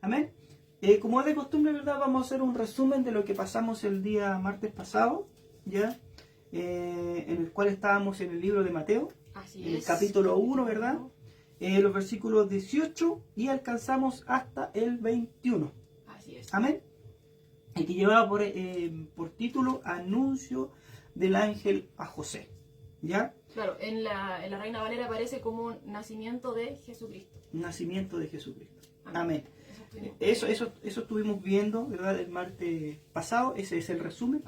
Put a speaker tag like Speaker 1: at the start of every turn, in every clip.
Speaker 1: Amén. Como es de costumbre, ¿verdad? Vamos a hacer un resumen de lo que pasamos el día martes pasado, ¿ya? En el cual estábamos en el libro de Mateo,
Speaker 2: Así es.
Speaker 1: capítulo 1, ¿verdad? Los versículos 18 y alcanzamos hasta el 21.
Speaker 2: Así es.
Speaker 1: Amén. Y que llevaba por título Anuncio del ángel a José, ¿ya?
Speaker 2: Claro, en la Reina Valera aparece como nacimiento de Jesucristo.
Speaker 1: Nacimiento de Jesucristo. Amén.
Speaker 2: Amén.
Speaker 1: Eso estuvimos viendo, ¿verdad? El martes pasado, ese es el resumen.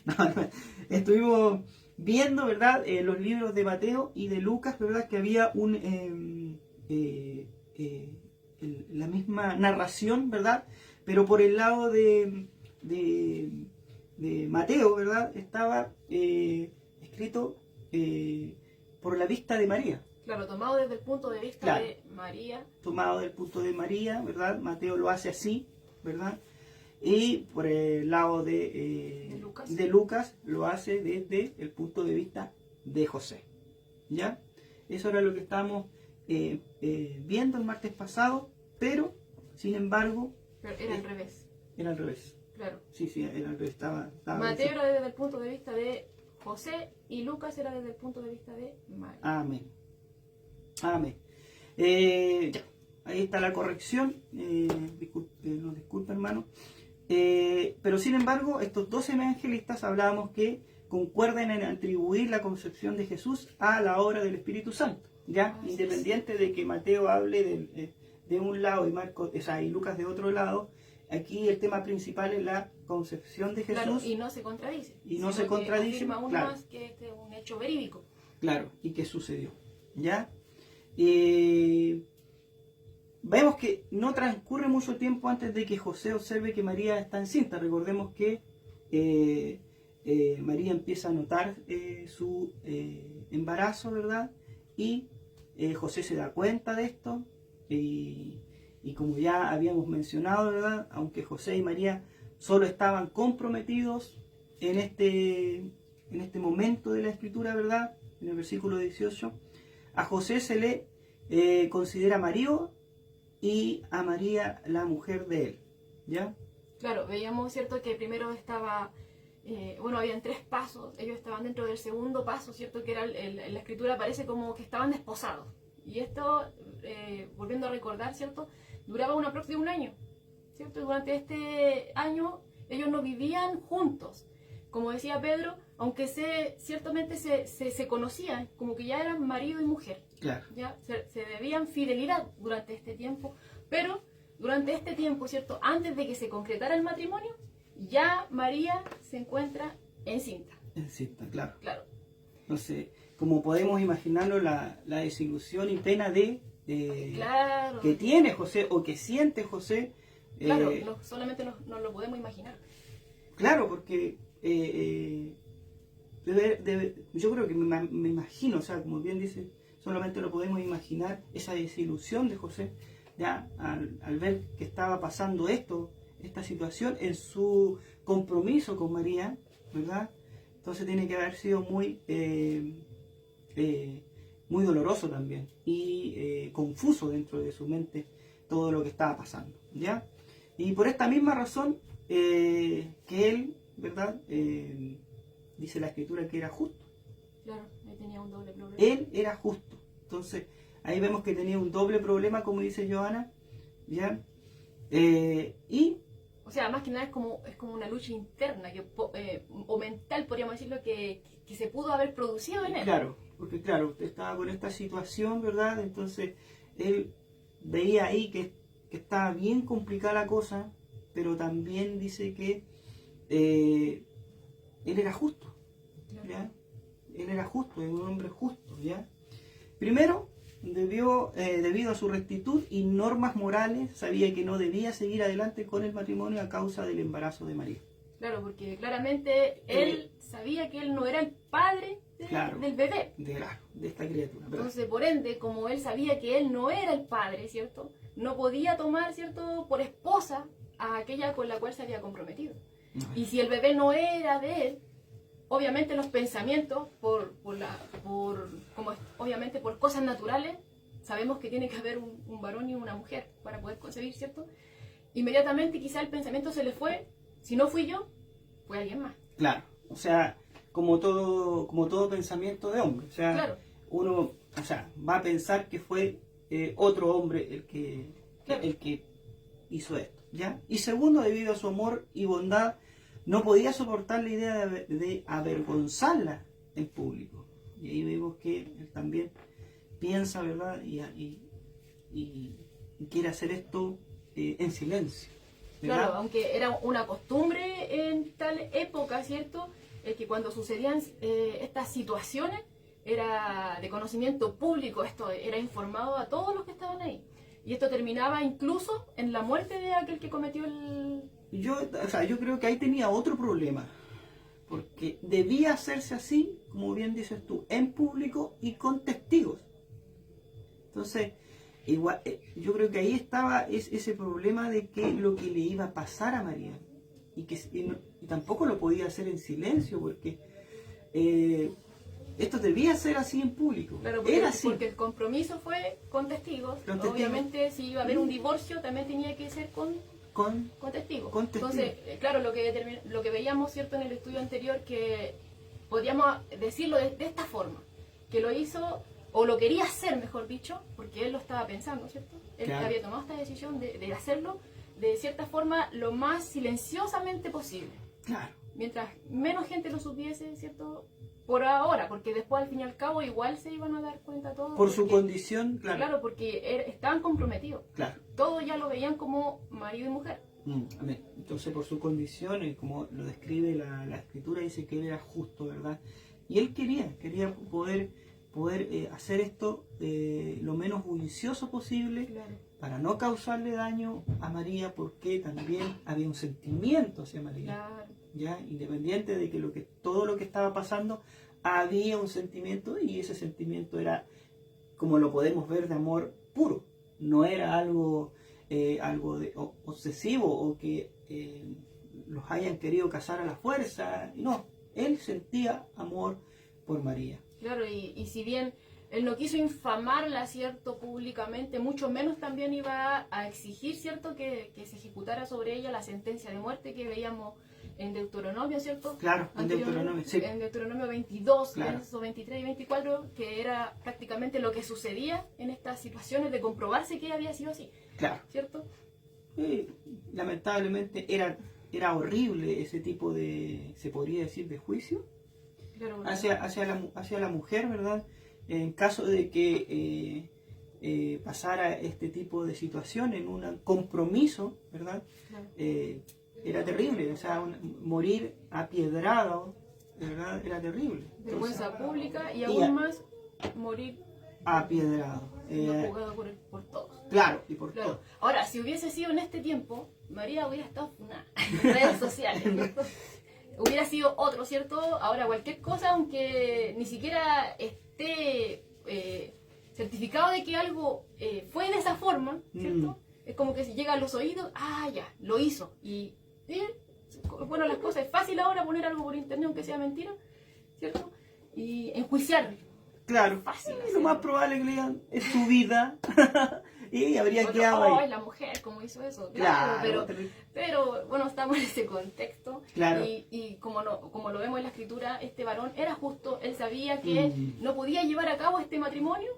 Speaker 1: No. Estuvimos viendo, ¿verdad? Los libros de Mateo y de Lucas, ¿verdad? Que había la misma narración, ¿verdad? Pero por el lado de Mateo, ¿verdad? Estaba escrito por la vista de María.
Speaker 2: Claro, tomado desde el punto de vista
Speaker 1: Claro.
Speaker 2: de María.
Speaker 1: Tomado del punto de María, ¿verdad? Mateo lo hace así, ¿verdad? Y por el lado de Lucas lo hace desde el punto de vista de José, ¿ya? Eso era lo que estábamos viendo el martes pasado, pero, sin embargo...
Speaker 2: Pero era al revés.
Speaker 1: Era al revés.
Speaker 2: Claro.
Speaker 1: Sí, era al revés. Estaba
Speaker 2: Mateo era desde el punto de vista de José y Lucas era desde el punto de vista de María.
Speaker 1: Amén. Amén. Ya, ahí está la corrección. Nos disculpa, hermano. Pero sin embargo, estos 12 evangelistas hablábamos que concuerdan en atribuir la concepción de Jesús a la obra del Espíritu Santo. ¿Ya?
Speaker 2: Así
Speaker 1: Independiente de que Mateo hable de un lado y Marcos, y Lucas de otro lado, aquí el tema principal es la concepción de Jesús.
Speaker 2: Claro, y no se contradice.
Speaker 1: Y no se contradice.
Speaker 2: Afirma aún
Speaker 1: Claro.
Speaker 2: más que este es un hecho verídico.
Speaker 1: Claro, y qué sucedió. ¿Ya? Vemos que no transcurre mucho tiempo antes de que José observe que María está encinta. Recordemos que María empieza a notar su embarazo, ¿verdad? Y José se da cuenta de esto. Y como ya habíamos mencionado, ¿verdad? Aunque José y María solo estaban comprometidos en este momento de la escritura, ¿verdad? En el versículo 18, a José se le considera marido y a María la mujer de él, ¿ya?
Speaker 2: Claro, veíamos, ¿cierto? Que primero estaba, habían 3 pasos, ellos estaban dentro del segundo paso, ¿cierto? Que era en la escritura parece como que estaban desposados. Y esto, volviendo a recordar, ¿cierto? Duraba un aproximadamente de un año, ¿cierto? Y durante este año ellos no vivían juntos. Como decía Pedro, aunque ciertamente se conocían, como que ya eran marido y mujer.
Speaker 1: Claro.
Speaker 2: Ya se debían fidelidad durante este tiempo, pero durante este tiempo, ¿cierto? Antes de que se concretara el matrimonio, ya María se encuentra encinta.
Speaker 1: Encinta, claro.
Speaker 2: Claro.
Speaker 1: Entonces, como podemos imaginarlo, la desilusión y pena
Speaker 2: Claro.
Speaker 1: que tiene José o que siente José.
Speaker 2: Claro, solamente nos lo podemos imaginar.
Speaker 1: Claro, porque yo creo que me imagino, o sea, como bien dice, solamente lo podemos imaginar, esa desilusión de José, ya al ver que estaba pasando esta situación en su compromiso con María, ¿verdad? Entonces tiene que haber sido muy doloroso también y confuso dentro de su mente todo lo que estaba pasando, ¿ya? Y por esta misma razón que él, ¿verdad? Dice la escritura que era justo.
Speaker 2: Claro, ahí tenía un doble problema.
Speaker 1: Él era justo. Entonces, ahí vemos que tenía un doble problema, como dice Johanna, ¿ya?
Speaker 2: O sea, más que nada es como una lucha interna o mental, podríamos decirlo, que se pudo haber producido en él.
Speaker 1: Claro, porque claro, usted estaba con esta situación, ¿verdad? Entonces, él veía ahí que estaba bien complicada la cosa, pero también dice que él era justo, ¿ya? Él era justo, era un hombre justo, ¿ya? Primero, debido a su rectitud y normas morales, sabía que no debía seguir adelante con el matrimonio a causa del embarazo de María.
Speaker 2: Claro, porque claramente él sabía que él no era el padre del bebé.
Speaker 1: De esta criatura. ¿Verdad?
Speaker 2: Entonces, por ende, como él sabía que él no era el padre, ¿cierto? No podía tomar, ¿cierto?, por esposa a aquella con la cual se había comprometido.
Speaker 1: No.
Speaker 2: Y si el bebé no era de él, obviamente los pensamientos, obviamente por cosas naturales, sabemos que tiene que haber un varón y una mujer para poder concebir, ¿cierto? Inmediatamente quizá el pensamiento se le fue, si no fui yo, fue alguien más.
Speaker 1: Claro, o sea, como todo pensamiento de hombre, o sea,
Speaker 2: Claro.
Speaker 1: uno, o sea, va a pensar que fue otro hombre
Speaker 2: Claro.
Speaker 1: el que hizo esto, ¿ya? Y segundo, debido a su amor y bondad, no podía soportar la idea de avergonzarla en público. Y ahí vemos que él también piensa, ¿verdad? Y quiere hacer esto en silencio, ¿verdad?
Speaker 2: Claro, aunque era una costumbre en tal época, ¿cierto? Que cuando sucedían estas situaciones era de conocimiento público, esto era informado a todos los que estaban ahí. Y esto terminaba incluso en la muerte de aquel que cometió el...
Speaker 1: Yo creo que ahí tenía otro problema, porque debía hacerse así, como bien dices tú, en público y con testigos. Entonces, igual, yo creo que ahí estaba ese problema de que lo que le iba a pasar a María, y tampoco lo podía hacer en silencio, porque esto debía ser así en público.
Speaker 2: Claro,
Speaker 1: Era así.
Speaker 2: porque el compromiso fue con testigos.
Speaker 1: Con testigos.
Speaker 2: Obviamente, si iba a haber un divorcio, también tenía que ser con testigos.
Speaker 1: Con testigos.
Speaker 2: Entonces, claro, lo que veíamos, ¿cierto?, en el estudio anterior, que podríamos decirlo de esta forma, que lo hizo, o lo quería hacer, mejor dicho, porque él lo estaba pensando, ¿cierto? Él
Speaker 1: Claro.
Speaker 2: había tomado esta decisión de hacerlo de cierta forma lo más silenciosamente posible.
Speaker 1: Claro.
Speaker 2: Mientras menos gente lo supiese, ¿cierto? Por ahora, porque después al fin y al cabo igual se iban a dar cuenta todos.
Speaker 1: Por su condición, claro.
Speaker 2: Claro, porque estaban comprometidos.
Speaker 1: Claro.
Speaker 2: Todos ya lo veían como marido y mujer.
Speaker 1: Amén. Entonces, por su condición, como lo describe la escritura, dice que él era justo, ¿verdad? Y él quería poder hacer esto lo menos bullicioso posible,
Speaker 2: Claro.
Speaker 1: para no causarle daño a María, porque también había un sentimiento hacia María.
Speaker 2: Claro.
Speaker 1: ¿Ya? Independiente de que todo lo que estaba pasando, había un sentimiento, y ese sentimiento era, como lo podemos ver, de amor puro. No era algo obsesivo, o que los hayan querido casar a la fuerza. No, él sentía amor por María.
Speaker 2: Claro, y si bien él no quiso infamarla, ¿cierto?, públicamente, mucho menos también iba a exigir, ¿cierto?, que se ejecutara sobre ella la sentencia de muerte que veíamos en Deuteronomio, ¿cierto?
Speaker 1: Claro, en Deuteronomio, sí.
Speaker 2: En Deuteronomio 22,
Speaker 1: Claro.
Speaker 2: versos 23 y 24, que era prácticamente lo que sucedía en estas situaciones de comprobarse que había sido así,
Speaker 1: Claro.
Speaker 2: ¿cierto?
Speaker 1: Lamentablemente era horrible ese tipo de, se podría decir, de juicio
Speaker 2: Claro,
Speaker 1: hacia la mujer, ¿verdad? En caso de que pasara este tipo de situación en un compromiso, ¿verdad?
Speaker 2: claro.
Speaker 1: Era terrible, o sea, morir apiedrado, ¿verdad? Era terrible.
Speaker 2: Vergüenza pública y
Speaker 1: y
Speaker 2: aún
Speaker 1: a-
Speaker 2: más morir
Speaker 1: Apiedrado.
Speaker 2: siendo juzgado por todos.
Speaker 1: Claro, y por
Speaker 2: Claro.
Speaker 1: todo.
Speaker 2: Ahora, si hubiese sido en este tiempo, María hubiera estado funada en redes sociales, ¿cierto? Hubiera sido otro, ¿cierto? Ahora, cualquier cosa, aunque ni siquiera esté certificado de que algo fue de esa forma, ¿cierto? Es como que si llega a los oídos, ya, lo hizo. Y bueno, las cosas, es fácil ahora poner algo por internet, aunque sea mentira, ¿cierto? Y enjuiciar.
Speaker 1: Claro,
Speaker 2: Fácil
Speaker 1: lo
Speaker 2: hacerlo.
Speaker 1: más probable que le digan es su vida y habría
Speaker 2: Otro,
Speaker 1: quedado ahí.
Speaker 2: es la mujer, como hizo eso.
Speaker 1: Claro,
Speaker 2: Pero bueno, estamos en ese contexto.
Speaker 1: Claro.
Speaker 2: Y como lo vemos en la escritura, este varón era justo. Él sabía que no podía llevar a cabo este matrimonio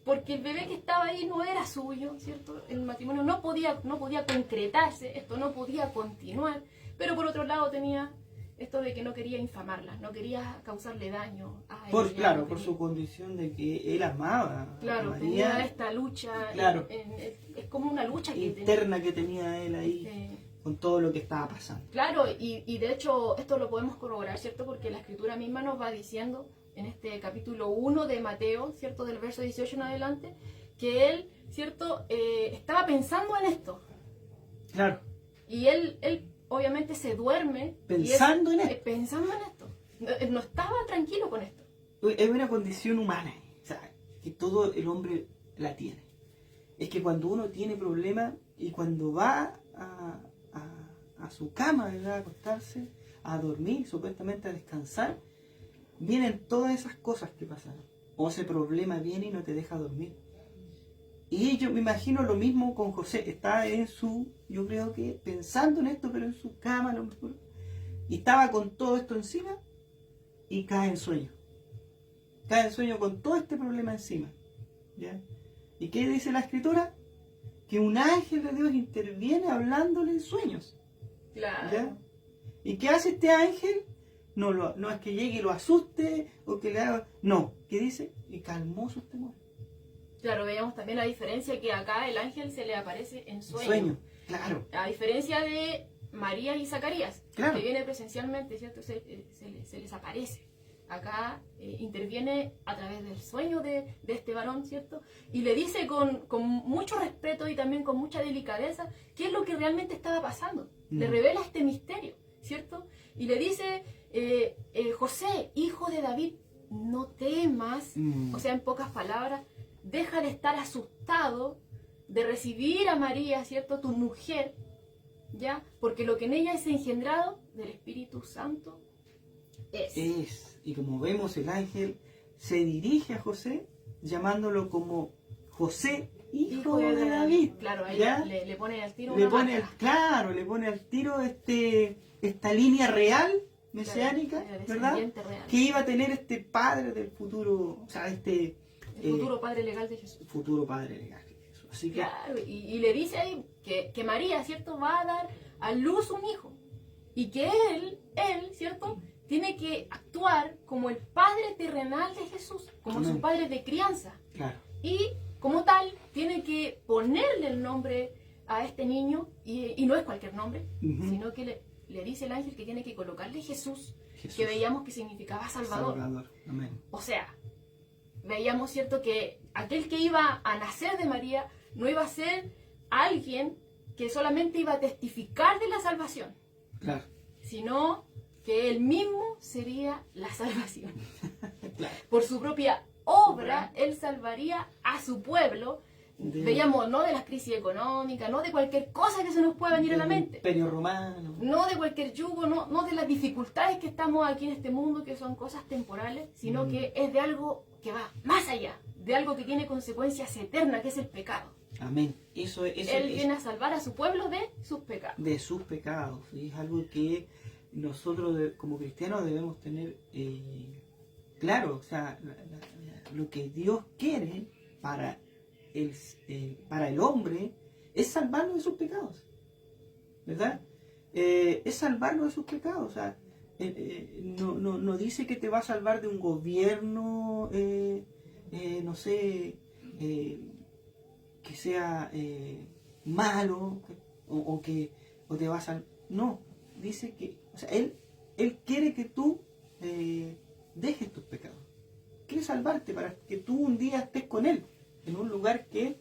Speaker 2: porque el bebé que estaba ahí no era suyo, ¿cierto? El matrimonio no podía concretarse, esto no podía continuar. Pero por otro lado tenía esto de que no quería infamarla, no quería causarle daño a ella.
Speaker 1: Claro,
Speaker 2: no
Speaker 1: por
Speaker 2: quería-
Speaker 1: su condición de que él amaba a
Speaker 2: Claro,
Speaker 1: María,
Speaker 2: tenía esta lucha,
Speaker 1: Claro.
Speaker 2: es como una lucha que
Speaker 1: interna que tenía él ahí
Speaker 2: tenía.
Speaker 1: con todo lo que estaba pasando.
Speaker 2: Claro, y de hecho esto lo podemos corroborar, ¿cierto? Porque la escritura misma nos va diciendo en este capítulo 1 de Mateo, ¿cierto? Del verso 18 en adelante, que él, ¿cierto? Estaba pensando en esto.
Speaker 1: Claro,
Speaker 2: Y él obviamente se duerme.
Speaker 1: Pensando en esto.
Speaker 2: Pensando en esto. No estaba tranquilo con esto.
Speaker 1: es una condición humana, o sea, que todo el hombre la tiene. Es que cuando uno tiene problemas y cuando va a su cama, ¿verdad? A acostarse, a dormir, supuestamente a descansar, vienen todas esas cosas que pasan. O ese problema viene y no te deja dormir. Y yo me imagino lo mismo con José. Está en su, yo creo que pensando en esto, pero en su cama a lo mejor. Y estaba con todo esto encima y cae en sueño. Cae en sueño con todo este problema encima. ¿Ya? ¿Y qué dice la escritura? Que un ángel de Dios interviene hablándole en sueños.
Speaker 2: Claro.
Speaker 1: ¿Ya? ¿Y qué hace este ángel? No es que llegue y lo asuste o que le haga... No, ¿qué dice? Y calmó sus temores.
Speaker 2: Claro, veíamos también la diferencia que acá el ángel se le aparece en sueño.
Speaker 1: Sueño, claro.
Speaker 2: A diferencia de María y Zacarías,
Speaker 1: Claro.
Speaker 2: que viene presencialmente, ¿cierto? Se les aparece. Acá interviene a través del sueño de este varón, ¿cierto? Y le dice con mucho respeto y también con mucha delicadeza qué es lo que realmente estaba pasando. Le revela este misterio, ¿cierto? Y le dice, José, hijo de David, no temas, o sea, en pocas palabras, deja de estar asustado de recibir a María, ¿cierto? Tu mujer, ¿ya? Porque lo que en ella es engendrado del Espíritu Santo es.
Speaker 1: Y como vemos, el ángel se dirige a José llamándolo como José, hijo de David.
Speaker 2: Claro, ahí le pone al tiro
Speaker 1: le
Speaker 2: una
Speaker 1: pone
Speaker 2: marca.
Speaker 1: Claro, le pone al tiro esta línea real, mesiánica,
Speaker 2: Claro,
Speaker 1: ¿verdad?
Speaker 2: real.
Speaker 1: Que iba a tener este padre del futuro, o sea,
Speaker 2: el futuro padre legal de Jesús.
Speaker 1: Futuro padre legal de Jesús. Así que,
Speaker 2: claro, y le dice ahí que María, ¿cierto? Va a dar a luz un hijo. Y que él, ¿cierto? Tiene que actuar como el padre terrenal de Jesús, como su padre de crianza.
Speaker 1: claro.
Speaker 2: Y como tal, tiene que ponerle el nombre a este niño, y no es cualquier nombre, sino que le dice el ángel que tiene que colocarle Jesús, que veíamos que significaba Salvador.
Speaker 1: Amén.
Speaker 2: O sea, veíamos, ¿cierto?, que aquel que iba a nacer de María no iba a ser alguien que solamente iba a testificar de la salvación,
Speaker 1: Claro.
Speaker 2: sino que él mismo sería la salvación.
Speaker 1: Claro.
Speaker 2: Por su propia obra, él salvaría a su pueblo. Veíamos, no de las crisis económicas, no de cualquier cosa que se nos pueda venir a la mente.
Speaker 1: Imperio Romano.
Speaker 2: No de cualquier yugo, no de las dificultades que estamos aquí en este mundo, que son cosas temporales, sino que es de algo que va más allá, de algo que tiene consecuencias eternas, que es el pecado.
Speaker 1: Amén.
Speaker 2: Él viene a salvar a su pueblo de sus pecados.
Speaker 1: De sus pecados. Y es algo que nosotros como cristianos debemos tener claro. O sea, lo que Dios quiere para el hombre es salvarnos de sus pecados. ¿Verdad? Es salvarnos de sus pecados. O sea, no dice que te va a salvar de un gobierno, no sé, que sea malo o te va a salvar. No, dice que, o sea, él quiere que tú dejes tus pecados. Quiere salvarte para que tú un día estés con él en un lugar que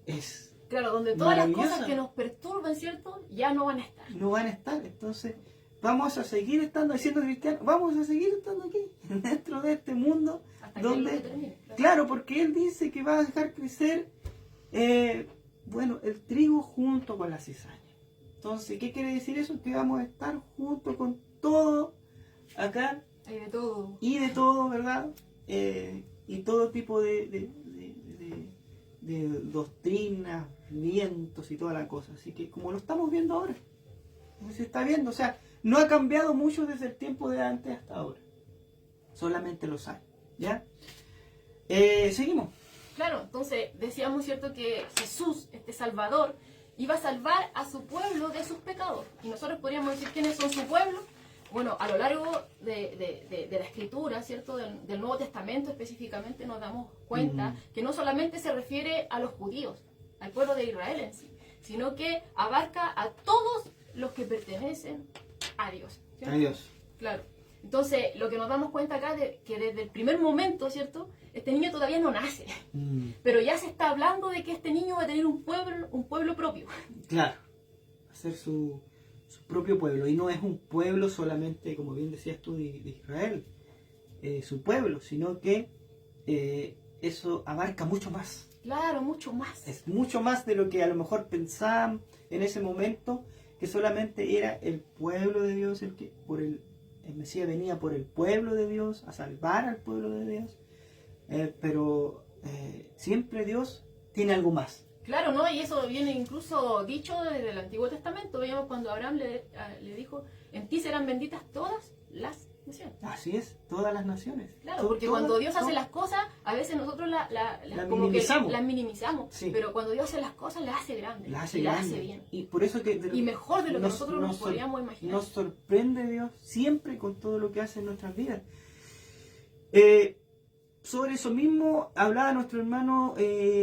Speaker 1: es
Speaker 2: claro, donde todas las cosas que nos perturban, ¿cierto?, ya no van a estar.
Speaker 1: No van a estar. Entonces vamos a seguir estando, siendo cristianos, vamos a seguir estando aquí, dentro de este mundo
Speaker 2: hasta
Speaker 1: donde,
Speaker 2: que termine,
Speaker 1: claro, porque él dice que va a dejar crecer el trigo junto con la cizaña. Entonces, ¿qué quiere decir eso? Que vamos a estar junto con todo acá.
Speaker 2: Hay de todo.
Speaker 1: Y de todo, ¿verdad? Y todo tipo de doctrinas, vientos y toda la cosa. Así que como lo estamos viendo ahora, como se está viendo, o sea, no ha cambiado mucho desde el tiempo de antes hasta ahora. Solamente los años, ¿ya? Seguimos.
Speaker 2: Claro, entonces decíamos, ¿cierto?, que Jesús, este Salvador, iba a salvar a su pueblo de sus pecados. Y nosotros podríamos decir quiénes son su pueblo. Bueno, a lo largo de la Escritura, ¿cierto?, del Nuevo Testamento específicamente, nos damos cuenta que no solamente se refiere a los judíos, al pueblo de Israel en sí, sino que abarca a todos los que pertenecen a Dios, ¿cierto?
Speaker 1: A Dios.
Speaker 2: Claro. Entonces, lo que nos damos cuenta acá es que desde el primer momento, ¿cierto?, este niño todavía no nace, pero ya se está hablando de que este niño va a tener un pueblo propio.
Speaker 1: Claro, hacer su propio pueblo. Y no es un pueblo solamente, como bien decías tú, de Israel, su pueblo, sino que eso abarca mucho más.
Speaker 2: Claro, mucho más.
Speaker 1: Es mucho más de lo que a lo mejor pensaban en ese momento, que solamente era el pueblo de Dios, el Mesías venía por el pueblo de Dios, a salvar al pueblo de Dios. Pero siempre Dios tiene algo más.
Speaker 2: Claro, ¿no? Y eso viene incluso dicho desde el Antiguo Testamento. Veíamos cuando Abraham le dijo, en ti serán benditas todas las naciones.
Speaker 1: Así es, todas las naciones.
Speaker 2: Claro, porque cuando Dios hace las cosas, a veces nosotros las como
Speaker 1: minimizamos.
Speaker 2: que las minimizamos.
Speaker 1: Sí.
Speaker 2: Pero cuando Dios hace las cosas, las hace grandes.
Speaker 1: Las hace
Speaker 2: y las
Speaker 1: grandes.
Speaker 2: hace bien.
Speaker 1: Y por eso que
Speaker 2: Y mejor de lo que nosotros nos podríamos imaginar.
Speaker 1: Nos sorprende Dios siempre con todo lo que hace en nuestras vidas. Sobre eso mismo hablaba nuestro hermano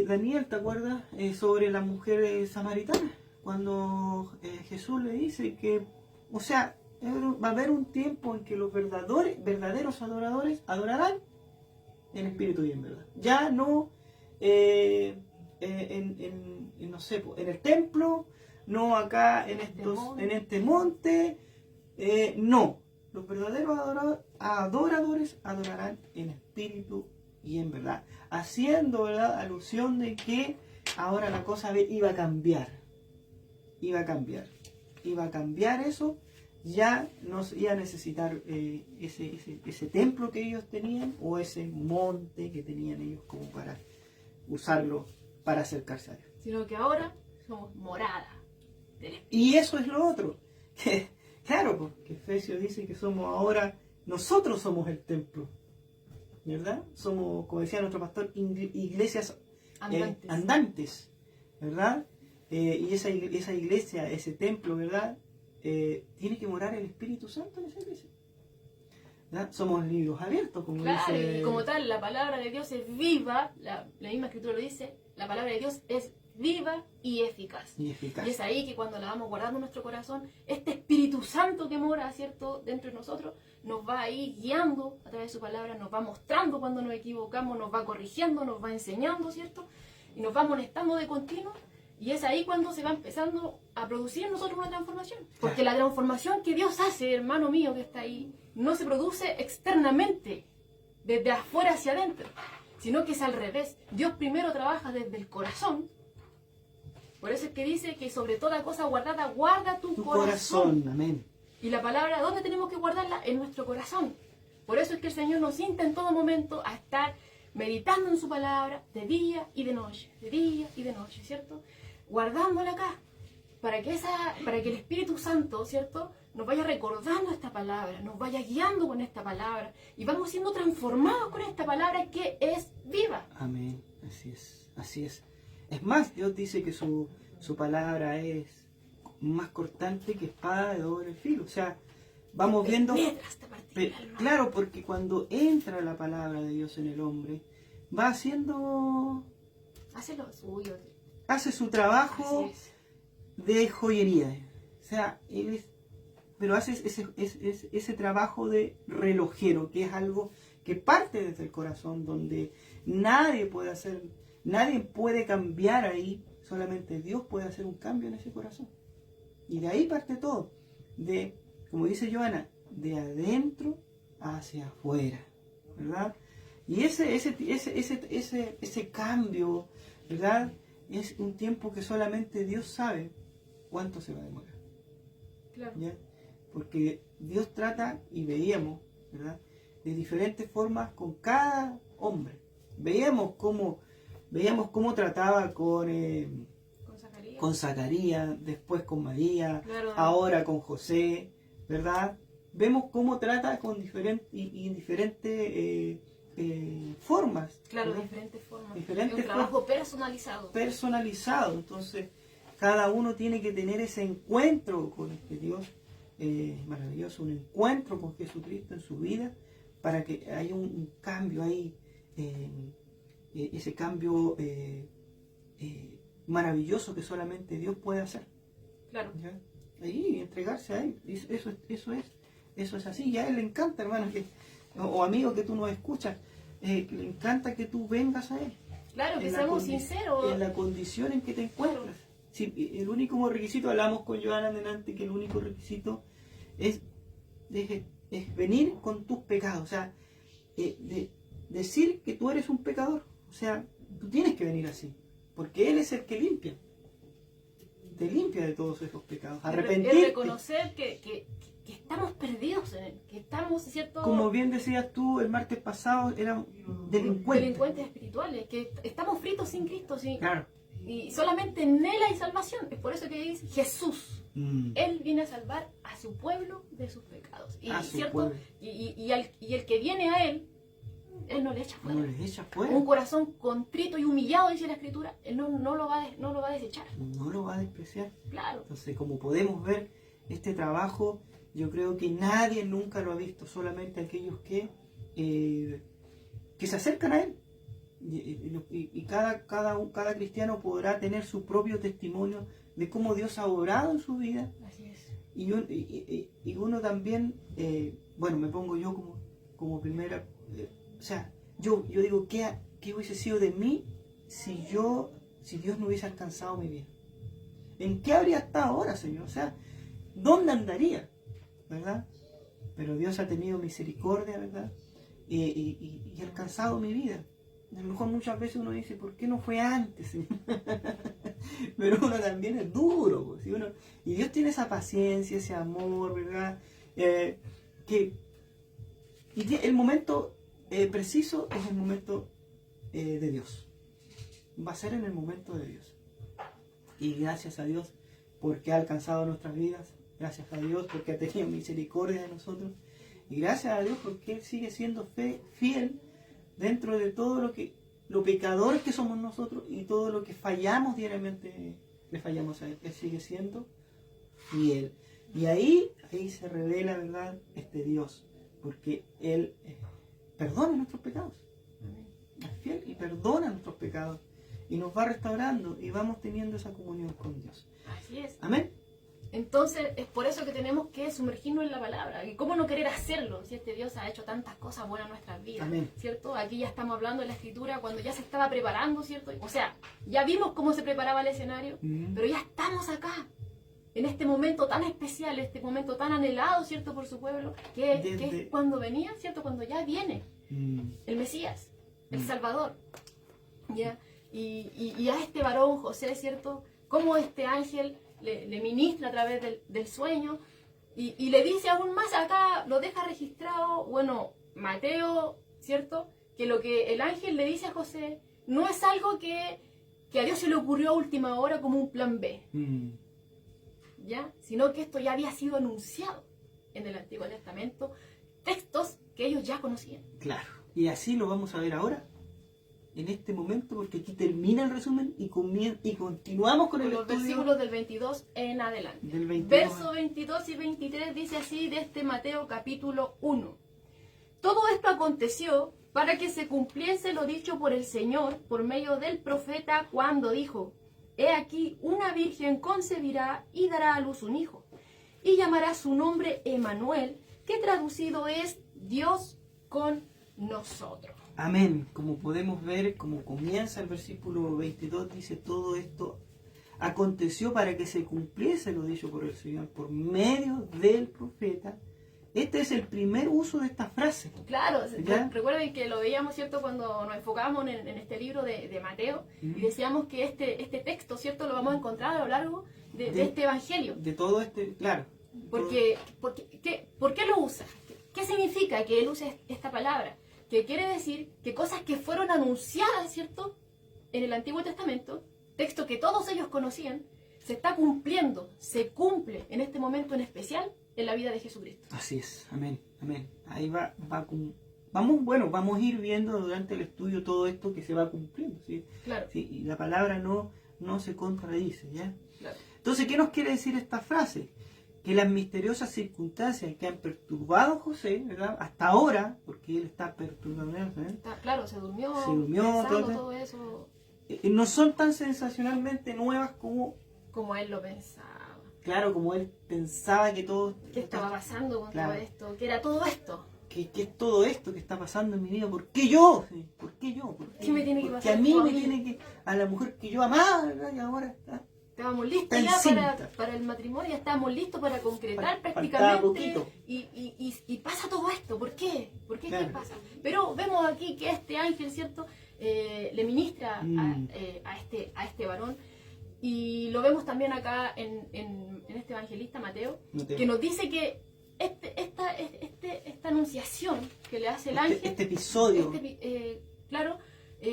Speaker 1: Daniel, ¿te acuerdas? Sobre la mujer samaritana. Cuando Jesús le dice que, o sea, va a haber un tiempo en que los verdaderos adoradores adorarán en espíritu y en verdad. Ya no no sé, en el templo, no acá en este monte, no. Los verdaderos adoradores adorarán en espíritu y en verdad, haciendo, ¿verdad?, alusión de que ahora la cosa iba a cambiar. Iba a cambiar eso. Ya no iba a necesitar ese templo que ellos tenían o ese monte que tenían ellos como para usarlo para acercarse a Dios.
Speaker 2: Sino que ahora somos morada del Espíritu.
Speaker 1: Y eso es lo otro. Que, claro, porque Efesios dice que nosotros somos el templo. ¿Verdad? Somos, como decía nuestro pastor, iglesias andantes. ¿Verdad? Y esa iglesia, ese templo, ¿verdad? Tiene que morar el Espíritu Santo en esa iglesia. ¿Verdad? Somos libros abiertos, como dice.
Speaker 2: Y como tal, la palabra de Dios es viva, la misma escritura lo dice, la palabra de Dios es viva y eficaz. Y es ahí que cuando la vamos guardando en nuestro corazón, este Espíritu Santo que mora, ¿cierto?, dentro de nosotros, nos va a ir guiando a través de su palabra, nos va mostrando cuando nos equivocamos, nos va corrigiendo, nos va enseñando, ¿cierto? Y nos va amonestando de continuo. Y es ahí cuando se va empezando a producir en nosotros una transformación. Porque la transformación que Dios hace, hermano mío que está ahí, no se produce externamente, desde afuera hacia adentro, sino que es al revés. Dios primero trabaja desde el corazón. Por eso es que dice que sobre toda cosa guardada, guarda tu corazón.
Speaker 1: Amén.
Speaker 2: Y la palabra, ¿dónde tenemos que guardarla? En nuestro corazón. Por eso es que el Señor nos insta en todo momento a estar meditando en su palabra de día y de noche, ¿cierto? Guardándola acá, para que el Espíritu Santo, ¿cierto?, nos vaya recordando esta palabra, nos vaya guiando con esta palabra, y vamos siendo transformados con esta palabra que es viva.
Speaker 1: Amén, así es. Es más, Dios dice que su palabra es más cortante que espada de doble filo. O sea, vamos viendo. Claro, porque cuando entra la palabra de Dios en el hombre, va haciendo.
Speaker 2: Hace lo suyo.
Speaker 1: Hace su trabajo de joyería. O sea, pero hace ese trabajo de relojero, que es algo que parte desde el corazón, donde nadie puede cambiar ahí, solamente Dios puede hacer un cambio en ese corazón. Y de ahí parte todo, como dice Joana, de adentro hacia afuera, ¿verdad? Y ese cambio, ¿verdad?, es un tiempo que solamente Dios sabe cuánto se va a demorar.
Speaker 2: Claro.
Speaker 1: ¿Ya? Porque Dios trata, y veíamos, ¿verdad?, de diferentes formas con cada hombre. Veíamos cómo trataba con Zacarías, después con María, claro, ahora con José, ¿verdad? Vemos cómo trata con diferentes formas.
Speaker 2: Claro,
Speaker 1: ¿verdad?
Speaker 2: diferentes formas.
Speaker 1: Diferentes
Speaker 2: un trabajo personalizado.
Speaker 1: Entonces, cada uno tiene que tener ese encuentro con este Dios maravilloso, un encuentro con Jesucristo en su vida, para que haya un cambio ahí, ese cambio maravilloso que solamente Dios puede hacer.
Speaker 2: Claro.
Speaker 1: ¿Ya? Ahí, entregarse a Él. Eso es así. Y a Él le encanta, hermano, o amigo que tú nos escuchas, le encanta que tú vengas a Él.
Speaker 2: Claro, que seamos sinceros.
Speaker 1: En la condición en que te encuentras. Claro. Sí, el único requisito, hablamos con Joana adelante, que el único requisito es venir con tus pecados. O sea, decir que tú eres un pecador. O sea, tú tienes que venir así, porque Él es el que limpia. te limpia de todos esos pecados.
Speaker 2: Es
Speaker 1: Arrepentirte.
Speaker 2: reconocer que estamos perdidos en él, que estamos, ¿cierto?
Speaker 1: Como bien decías tú el martes pasado, eran delincuentes.
Speaker 2: Delincuentes espirituales, que estamos fritos sin Cristo, ¿sí?
Speaker 1: Claro.
Speaker 2: Y solamente en Él hay salvación. Es por eso que dice Jesús. Él viene a salvar a su pueblo de sus pecados. Y,
Speaker 1: A su
Speaker 2: ¿cierto?
Speaker 1: pueblo.
Speaker 2: Y el que viene a Él no le echa fuera.
Speaker 1: No les echa fuera.
Speaker 2: Un corazón contrito y humillado, dice la Escritura, Él no lo va a desechar.
Speaker 1: No lo va a despreciar.
Speaker 2: Claro.
Speaker 1: Entonces, como podemos ver, este trabajo, yo creo que nadie nunca lo ha visto, solamente aquellos que se acercan a Él. Y cada cristiano podrá tener su propio testimonio de cómo Dios ha obrado en su vida.
Speaker 2: Así es.
Speaker 1: Y uno también, bueno, me pongo yo como primera, o sea, yo digo, ¿qué hubiese sido de mí si Dios no hubiese alcanzado mi vida? ¿En qué habría estado ahora, Señor? O sea, ¿dónde andaría? ¿Verdad? Pero Dios ha tenido misericordia, ¿verdad? Y ha alcanzado mi vida. A lo mejor muchas veces uno dice, ¿por qué no fue antes, Señor? Pero uno también es duro, pues, y Dios tiene esa paciencia, ese amor, ¿verdad? Y el momento preciso es el momento de Dios. Va a ser en el momento de Dios. Y gracias a Dios porque ha alcanzado nuestras vidas. Gracias a Dios porque ha tenido misericordia de nosotros. Y gracias a Dios porque Él sigue siendo fiel dentro de todo lo pecadores que somos nosotros y todo lo que fallamos diariamente, le fallamos a Él. Él sigue siendo fiel. Y ahí se revela, ¿verdad?, este Dios. Porque Él perdona nuestros pecados. Es fiel y perdona nuestros pecados. Y nos va restaurando y vamos teniendo esa comunión con Dios.
Speaker 2: Así es.
Speaker 1: Amén.
Speaker 2: Entonces es por eso que tenemos que sumergirnos en la palabra. ¿Y cómo no querer hacerlo si este Dios ha hecho tantas cosas buenas en nuestras vidas?
Speaker 1: Amén.
Speaker 2: ¿Cierto? Aquí ya estamos hablando de la Escritura cuando ya se estaba preparando, ¿cierto? O sea, ya vimos cómo se preparaba el escenario, pero ya estamos acá, en este momento tan especial, este momento tan anhelado, ¿cierto? Por su pueblo, que es cuando venía, ¿cierto? Cuando ya viene el Mesías, el Salvador. ¿Ya? Y a este varón, José, ¿cierto? Cómo este ángel le ministra a través del sueño y le dice aún más, acá lo deja registrado, bueno, Mateo, ¿cierto? Que lo que el ángel le dice a José no es algo que a Dios se le ocurrió a última hora como un plan B, ¿ya? Sino que esto ya había sido anunciado en el Antiguo Testamento, textos que ellos ya conocían.
Speaker 1: Claro, y así lo vamos a ver ahora, en este momento, porque aquí termina el resumen y continuamos con el
Speaker 2: los
Speaker 1: estudio.
Speaker 2: Versículos del 22 en adelante.
Speaker 1: Del 22.
Speaker 2: Versos 22 y 23 dice así de este Mateo capítulo 1. Todo esto aconteció para que se cumpliese lo dicho por el Señor por medio del profeta cuando dijo: He aquí una virgen concebirá y dará a luz un hijo, y llamará su nombre Emmanuel, que traducido es Dios con nosotros.
Speaker 1: Amén. Como podemos ver, como comienza el versículo 22, dice: todo esto aconteció para que se cumpliese lo dicho por el Señor por medio del profeta. Este es el primer uso de esta frase.
Speaker 2: Claro,
Speaker 1: ¿ya?
Speaker 2: Recuerden que lo veíamos, ¿cierto?, cuando nos enfocábamos en este libro de Mateo, y decíamos que este texto, ¿cierto?, lo vamos a encontrar a lo largo de este evangelio.
Speaker 1: De todo claro.
Speaker 2: ¿Por qué lo usa? ¿Qué significa que él use esta palabra? Que quiere decir que cosas que fueron anunciadas, ¿cierto?, en el Antiguo Testamento, texto que todos ellos conocían, se está cumpliendo, se cumple en este momento en especial en la vida de Jesucristo.
Speaker 1: Así es, amén, amén. Ahí vamos a ir viendo durante el estudio todo esto que se va cumpliendo, ¿sí?
Speaker 2: Claro.
Speaker 1: Sí, y la palabra no se contradice, ¿ya?
Speaker 2: Claro.
Speaker 1: Entonces, ¿qué nos quiere decir esta frase? Que las misteriosas circunstancias que han perturbado a José, ¿verdad?, hasta ahora, porque él está perturbado, ¿eh?
Speaker 2: Claro, se durmió
Speaker 1: pensando
Speaker 2: todo eso.
Speaker 1: No son tan sensacionalmente nuevas como
Speaker 2: él lo pensaba.
Speaker 1: Claro, como él pensaba que todo...
Speaker 2: ¿Qué estaba pasando con
Speaker 1: claro,
Speaker 2: todo esto? ¿Qué era todo esto?
Speaker 1: ¿Qué es todo esto que está pasando en mi vida? ¿Por qué yo? ¿Por qué yo?
Speaker 2: ¿Qué me tiene que pasar?
Speaker 1: Que a mí me tiene que... A la mujer que yo amaba, ¿verdad? Y ahora está...
Speaker 2: Estábamos listos ya para el matrimonio, ya estábamos listos para concretar prácticamente. Y pasa todo esto. ¿Por qué? Claro. ¿Qué pasa? Pero vemos aquí que este ángel, ¿cierto?, le ministra a este varón. Y lo vemos también acá en este evangelista Mateo,
Speaker 1: Mateo.
Speaker 2: que nos dice que esta anunciación que le hace el ángel,
Speaker 1: este episodio
Speaker 2: claro,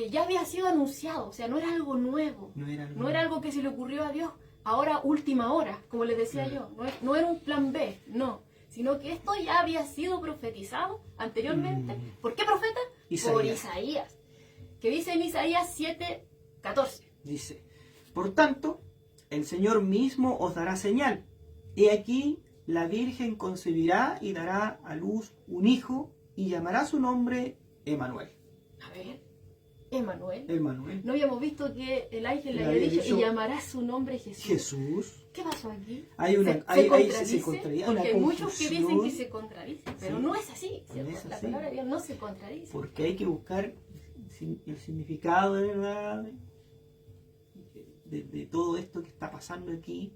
Speaker 2: ya había sido anunciado, o sea, no era algo nuevo,
Speaker 1: no
Speaker 2: era algo que se le ocurrió a Dios ahora última hora, como les decía yo, no era un plan B, no, sino que esto ya había sido profetizado anteriormente. ¿Por qué profeta? Por Isaías, que dice en Isaías 7:14.
Speaker 1: Dice, por tanto, el Señor mismo os dará señal. He aquí, la Virgen concebirá y dará a luz un hijo y llamará su nombre Emmanuel.
Speaker 2: A ver, Emmanuel.
Speaker 1: Emmanuel.
Speaker 2: No habíamos visto que el ángel le había dicho, y llamará su nombre Jesús.
Speaker 1: Jesús.
Speaker 2: ¿Qué pasó aquí?
Speaker 1: Se contradice.
Speaker 2: Porque hay muchos que dicen que se contradice, pero no es así, ¿cierto?
Speaker 1: No es
Speaker 2: La
Speaker 1: así.
Speaker 2: palabra de Dios no se contradice.
Speaker 1: Porque hay que buscar el significado de verdad de todo esto que está pasando aquí,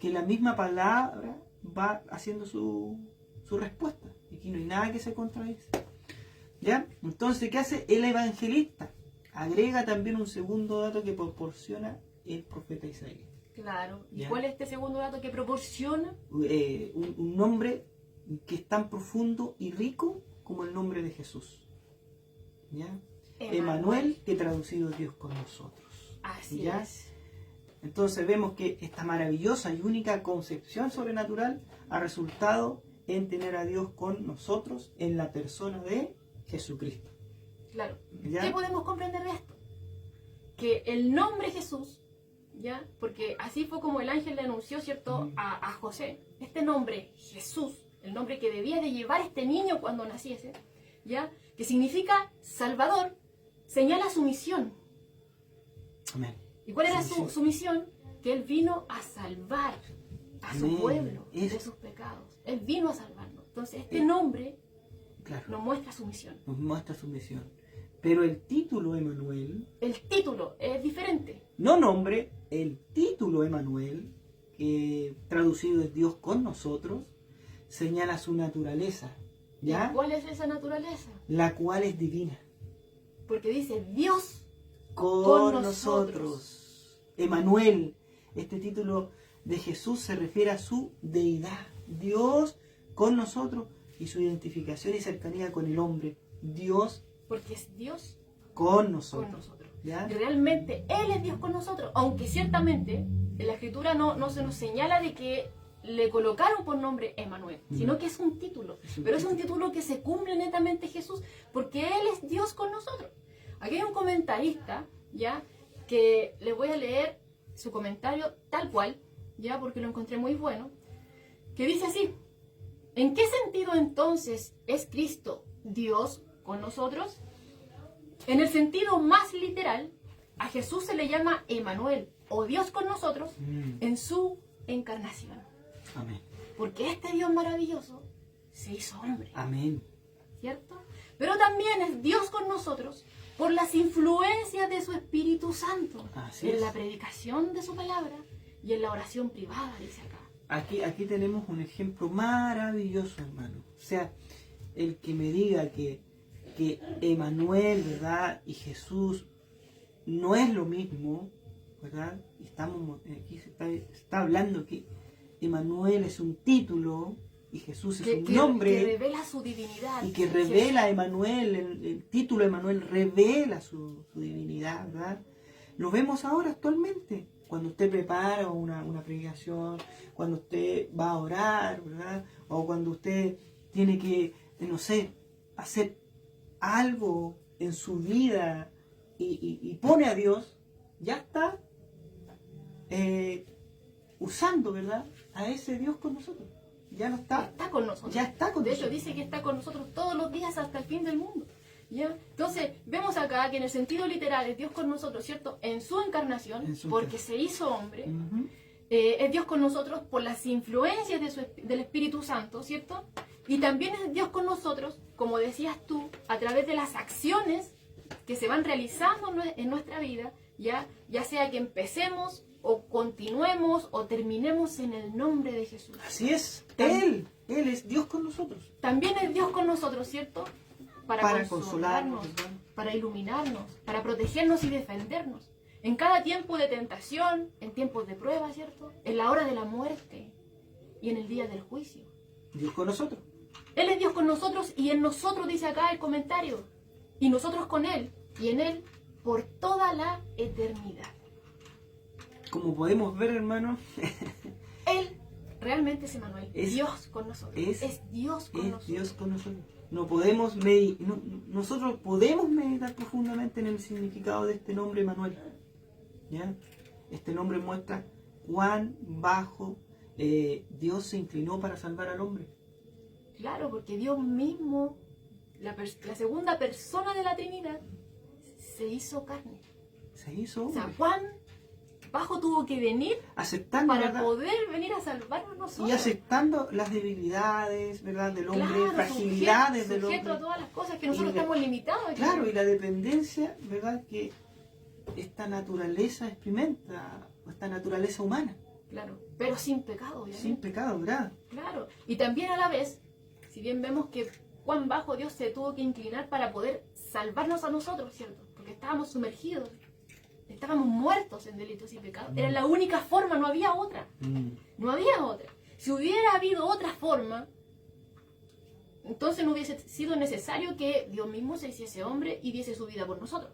Speaker 1: que la misma palabra va haciendo su respuesta. Aquí no hay nada que se contradice. ¿Ya? Entonces, ¿qué hace el evangelista? Agrega también un segundo dato que proporciona el profeta Isaías.
Speaker 2: Claro. ¿Y
Speaker 1: ¿Ya?
Speaker 2: cuál es este segundo dato que proporciona?
Speaker 1: Un nombre que es tan profundo y rico como el nombre de Jesús. ¿Ya? Emmanuel, que traducido Dios con nosotros.
Speaker 2: Así
Speaker 1: ¿Ya?
Speaker 2: es.
Speaker 1: Entonces vemos que esta maravillosa y única concepción sobrenatural ha resultado en tener a Dios con nosotros en la persona de Jesucristo.
Speaker 2: Claro.
Speaker 1: ¿Ya?
Speaker 2: ¿Qué podemos comprender de esto? Que el nombre Jesús, ¿ya? Porque así fue como el ángel le anunció, ¿cierto? A José. Este nombre, Jesús, el nombre que debía de llevar este niño cuando naciese, ¿ya? Que significa Salvador, señala su misión.
Speaker 1: Amén.
Speaker 2: ¿Y cuál era su misión? Que Él vino a salvar a su pueblo de sus pecados. Él vino a salvarnos. Entonces este nombre nos muestra su misión.
Speaker 1: Nos muestra su misión. Pero el título Emmanuel...
Speaker 2: El título es diferente.
Speaker 1: No nombre, el título Emmanuel, que traducido es Dios con nosotros, señala su naturaleza. ¿Ya?
Speaker 2: ¿Y cuál es esa naturaleza?
Speaker 1: La cual es divina.
Speaker 2: Porque dice Dios
Speaker 1: con nosotros. Emmanuel, este título de Jesús se refiere a su deidad. Dios con nosotros y su identificación y cercanía con el hombre. Dios
Speaker 2: porque es Dios
Speaker 1: con nosotros.
Speaker 2: Con nosotros.
Speaker 1: ¿Ya?
Speaker 2: Y realmente Él es Dios con nosotros, aunque ciertamente en la Escritura no se nos señala de que le colocaron por nombre Emmanuel, sino que es un título. Pero es un título que se cumple netamente Jesús, porque Él es Dios con nosotros. Aquí hay un comentarista, ¿ya? Que le voy a leer su comentario tal cual, ¿ya? Porque lo encontré muy bueno, que dice así: ¿en qué sentido entonces es Cristo Dios con nosotros? En el sentido más literal, a Jesús se le llama Emmanuel, o Dios con nosotros, en su encarnación.
Speaker 1: Amén.
Speaker 2: Porque este Dios maravilloso se hizo hombre.
Speaker 1: Amén.
Speaker 2: ¿Cierto? Pero también es Dios con nosotros por las influencias de su Espíritu Santo.
Speaker 1: Así
Speaker 2: en
Speaker 1: es.
Speaker 2: la predicación de su palabra y en la oración privada, dice acá.
Speaker 1: Aquí tenemos un ejemplo maravilloso, hermano. O sea, el que me diga que Emmanuel, ¿verdad? Y Jesús no es lo mismo, ¿verdad? Estamos aquí se está hablando que Emmanuel es un título y Jesús es un nombre.
Speaker 2: Que revela su divinidad.
Speaker 1: Y que revela Emmanuel, el título Emmanuel revela su divinidad, ¿verdad? Lo vemos ahora actualmente, cuando usted prepara una predicación, cuando usted va a orar, ¿verdad? O cuando usted tiene que, no sé, hacer algo en su vida y pone a Dios, ya está usando, ¿verdad? A ese Dios con nosotros. Ya no está.
Speaker 2: Está con nosotros.
Speaker 1: Ya está con
Speaker 2: de
Speaker 1: nosotros.
Speaker 2: hecho, dice que está con nosotros todos los días hasta el fin del mundo. ¿Ya? Entonces, vemos acá que en el sentido literal es Dios con nosotros, ¿cierto? En su encarnación, porque se hizo hombre. Es Dios con nosotros por las influencias del Espíritu Santo, ¿cierto? Y también es Dios con nosotros, como decías tú, a través de las acciones que se van realizando en nuestra vida, ya sea que empecemos o continuemos o terminemos en el nombre de Jesús.
Speaker 1: Así es. Él es Dios con nosotros.
Speaker 2: También es Dios con nosotros, ¿cierto? Para consolarnos,
Speaker 1: ¿verdad?
Speaker 2: para iluminarnos, para protegernos y defendernos. En cada tiempo de tentación, en tiempos de prueba, ¿cierto? En la hora de la muerte y en el día del juicio.
Speaker 1: Dios con nosotros.
Speaker 2: Él es Dios con nosotros y en nosotros, dice acá el comentario, y nosotros con Él y en Él por toda la eternidad.
Speaker 1: Como podemos ver, hermanos,
Speaker 2: Él realmente es Emmanuel,
Speaker 1: Es-
Speaker 2: Dios con nosotros. Es Dios con
Speaker 1: es
Speaker 2: nosotros.
Speaker 1: Dios con nosotros. Nosotros podemos meditar profundamente en el significado de este nombre Emmanuel. ¿Ya? Este nombre muestra cuán bajo Dios se inclinó para salvar al hombre.
Speaker 2: Claro, porque Dios mismo, la segunda persona de la Trinidad, se hizo carne.
Speaker 1: Se hizo
Speaker 2: O
Speaker 1: hombre.
Speaker 2: sea, cuán bajo tuvo que venir
Speaker 1: Aceptando,
Speaker 2: para
Speaker 1: ¿verdad?
Speaker 2: poder venir a salvarnos nosotros.
Speaker 1: Y aceptando las debilidades, ¿verdad? Del hombre,
Speaker 2: Claro,
Speaker 1: fragilidades del
Speaker 2: sujeto a
Speaker 1: hombre.
Speaker 2: todas las cosas que nosotros
Speaker 1: Y la-
Speaker 2: estamos limitados. aquí.
Speaker 1: Claro, y la dependencia, ¿verdad? Que esta naturaleza experimenta, esta naturaleza humana,
Speaker 2: Claro, pero sin pecado, obviamente.
Speaker 1: sin pecado, ¿verdad?
Speaker 2: Claro, y también a la vez, si bien vemos que cuán bajo Dios se tuvo que inclinar para poder salvarnos a nosotros, ¿cierto? Porque estábamos sumergidos, estábamos muertos en delitos y pecados. Era la única forma, no había otra. No había otra. Si hubiera habido otra forma, entonces no hubiese sido necesario que Dios mismo se hiciese hombre y diese su vida por nosotros.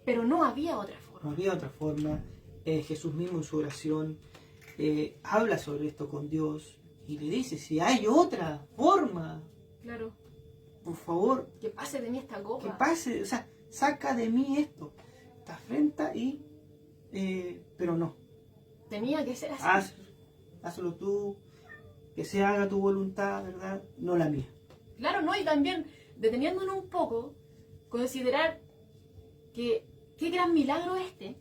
Speaker 2: Pero no había otra
Speaker 1: No
Speaker 2: forma.
Speaker 1: había otra forma. Jesús mismo en su oración habla sobre esto con Dios y le dice, si hay otra forma,
Speaker 2: Claro,
Speaker 1: por favor,
Speaker 2: que pase de mí esta
Speaker 1: que
Speaker 2: copa.
Speaker 1: pase, o sea, saca de mí esto, esta afrenta y, pero no,
Speaker 2: Tenía que ser así.
Speaker 1: hazlo tú, que se haga tu voluntad, ¿verdad? No la mía.
Speaker 2: Claro, ¿no? Y también, deteniéndonos un poco, considerar que qué gran milagro este,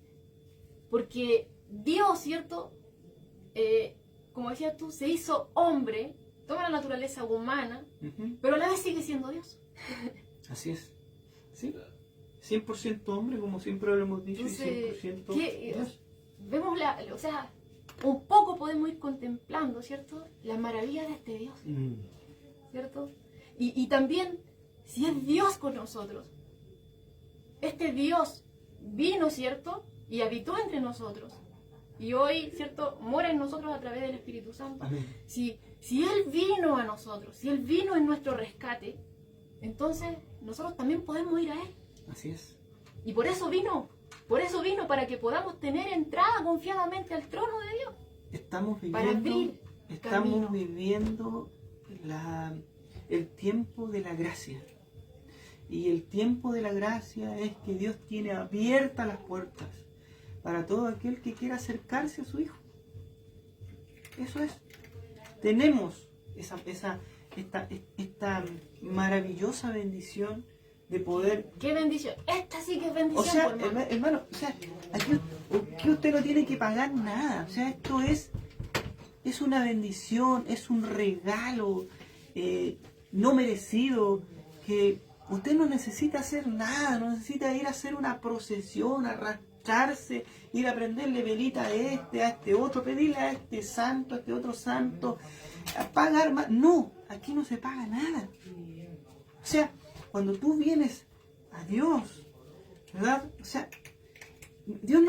Speaker 2: porque Dios, ¿cierto? Como decías tú, se hizo hombre, toma la naturaleza humana,
Speaker 1: Ujú.
Speaker 2: pero a la vez sigue siendo Dios.
Speaker 1: Así es. ¿Sí? 100% hombre, como siempre lo hemos dicho,
Speaker 2: Entonces,
Speaker 1: y 100%
Speaker 2: ¿qué?
Speaker 1: Dios.
Speaker 2: Vemos o sea, un poco podemos ir contemplando, ¿cierto? La maravilla de este Dios, ¿cierto? Y también, si es Dios con nosotros, este Dios vino, ¿cierto? Y habitó entre nosotros. Y hoy, ¿cierto? Mora en nosotros a través del Espíritu Santo.
Speaker 1: Amén.
Speaker 2: Si Él vino a nosotros, si Él vino en nuestro rescate, entonces nosotros también podemos ir a Él.
Speaker 1: Así es.
Speaker 2: Y por eso vino para que podamos tener entrada confiadamente al trono de Dios.
Speaker 1: Estamos
Speaker 2: Para
Speaker 1: viviendo,
Speaker 2: abrir camino.
Speaker 1: el tiempo de la gracia. Y el tiempo de la gracia es que Dios tiene abiertas las puertas para todo aquel que quiera acercarse a su Hijo. Eso es. Tenemos esta maravillosa bendición de poder.
Speaker 2: ¡Qué bendición! Esta sí que es bendición,
Speaker 1: O sea,
Speaker 2: por hermano.
Speaker 1: hermano, o sea, aquí usted no tiene que pagar nada. O sea, esto es una bendición, es un regalo no merecido, que usted no necesita hacer nada, no necesita ir a hacer una procesión, arrastrarse, ir a prenderle velita a este otro, pedirle a este santo, a este otro santo, a pagar más. No, aquí no se paga nada. O sea, cuando tú vienes a Dios, ¿verdad? O sea, Dios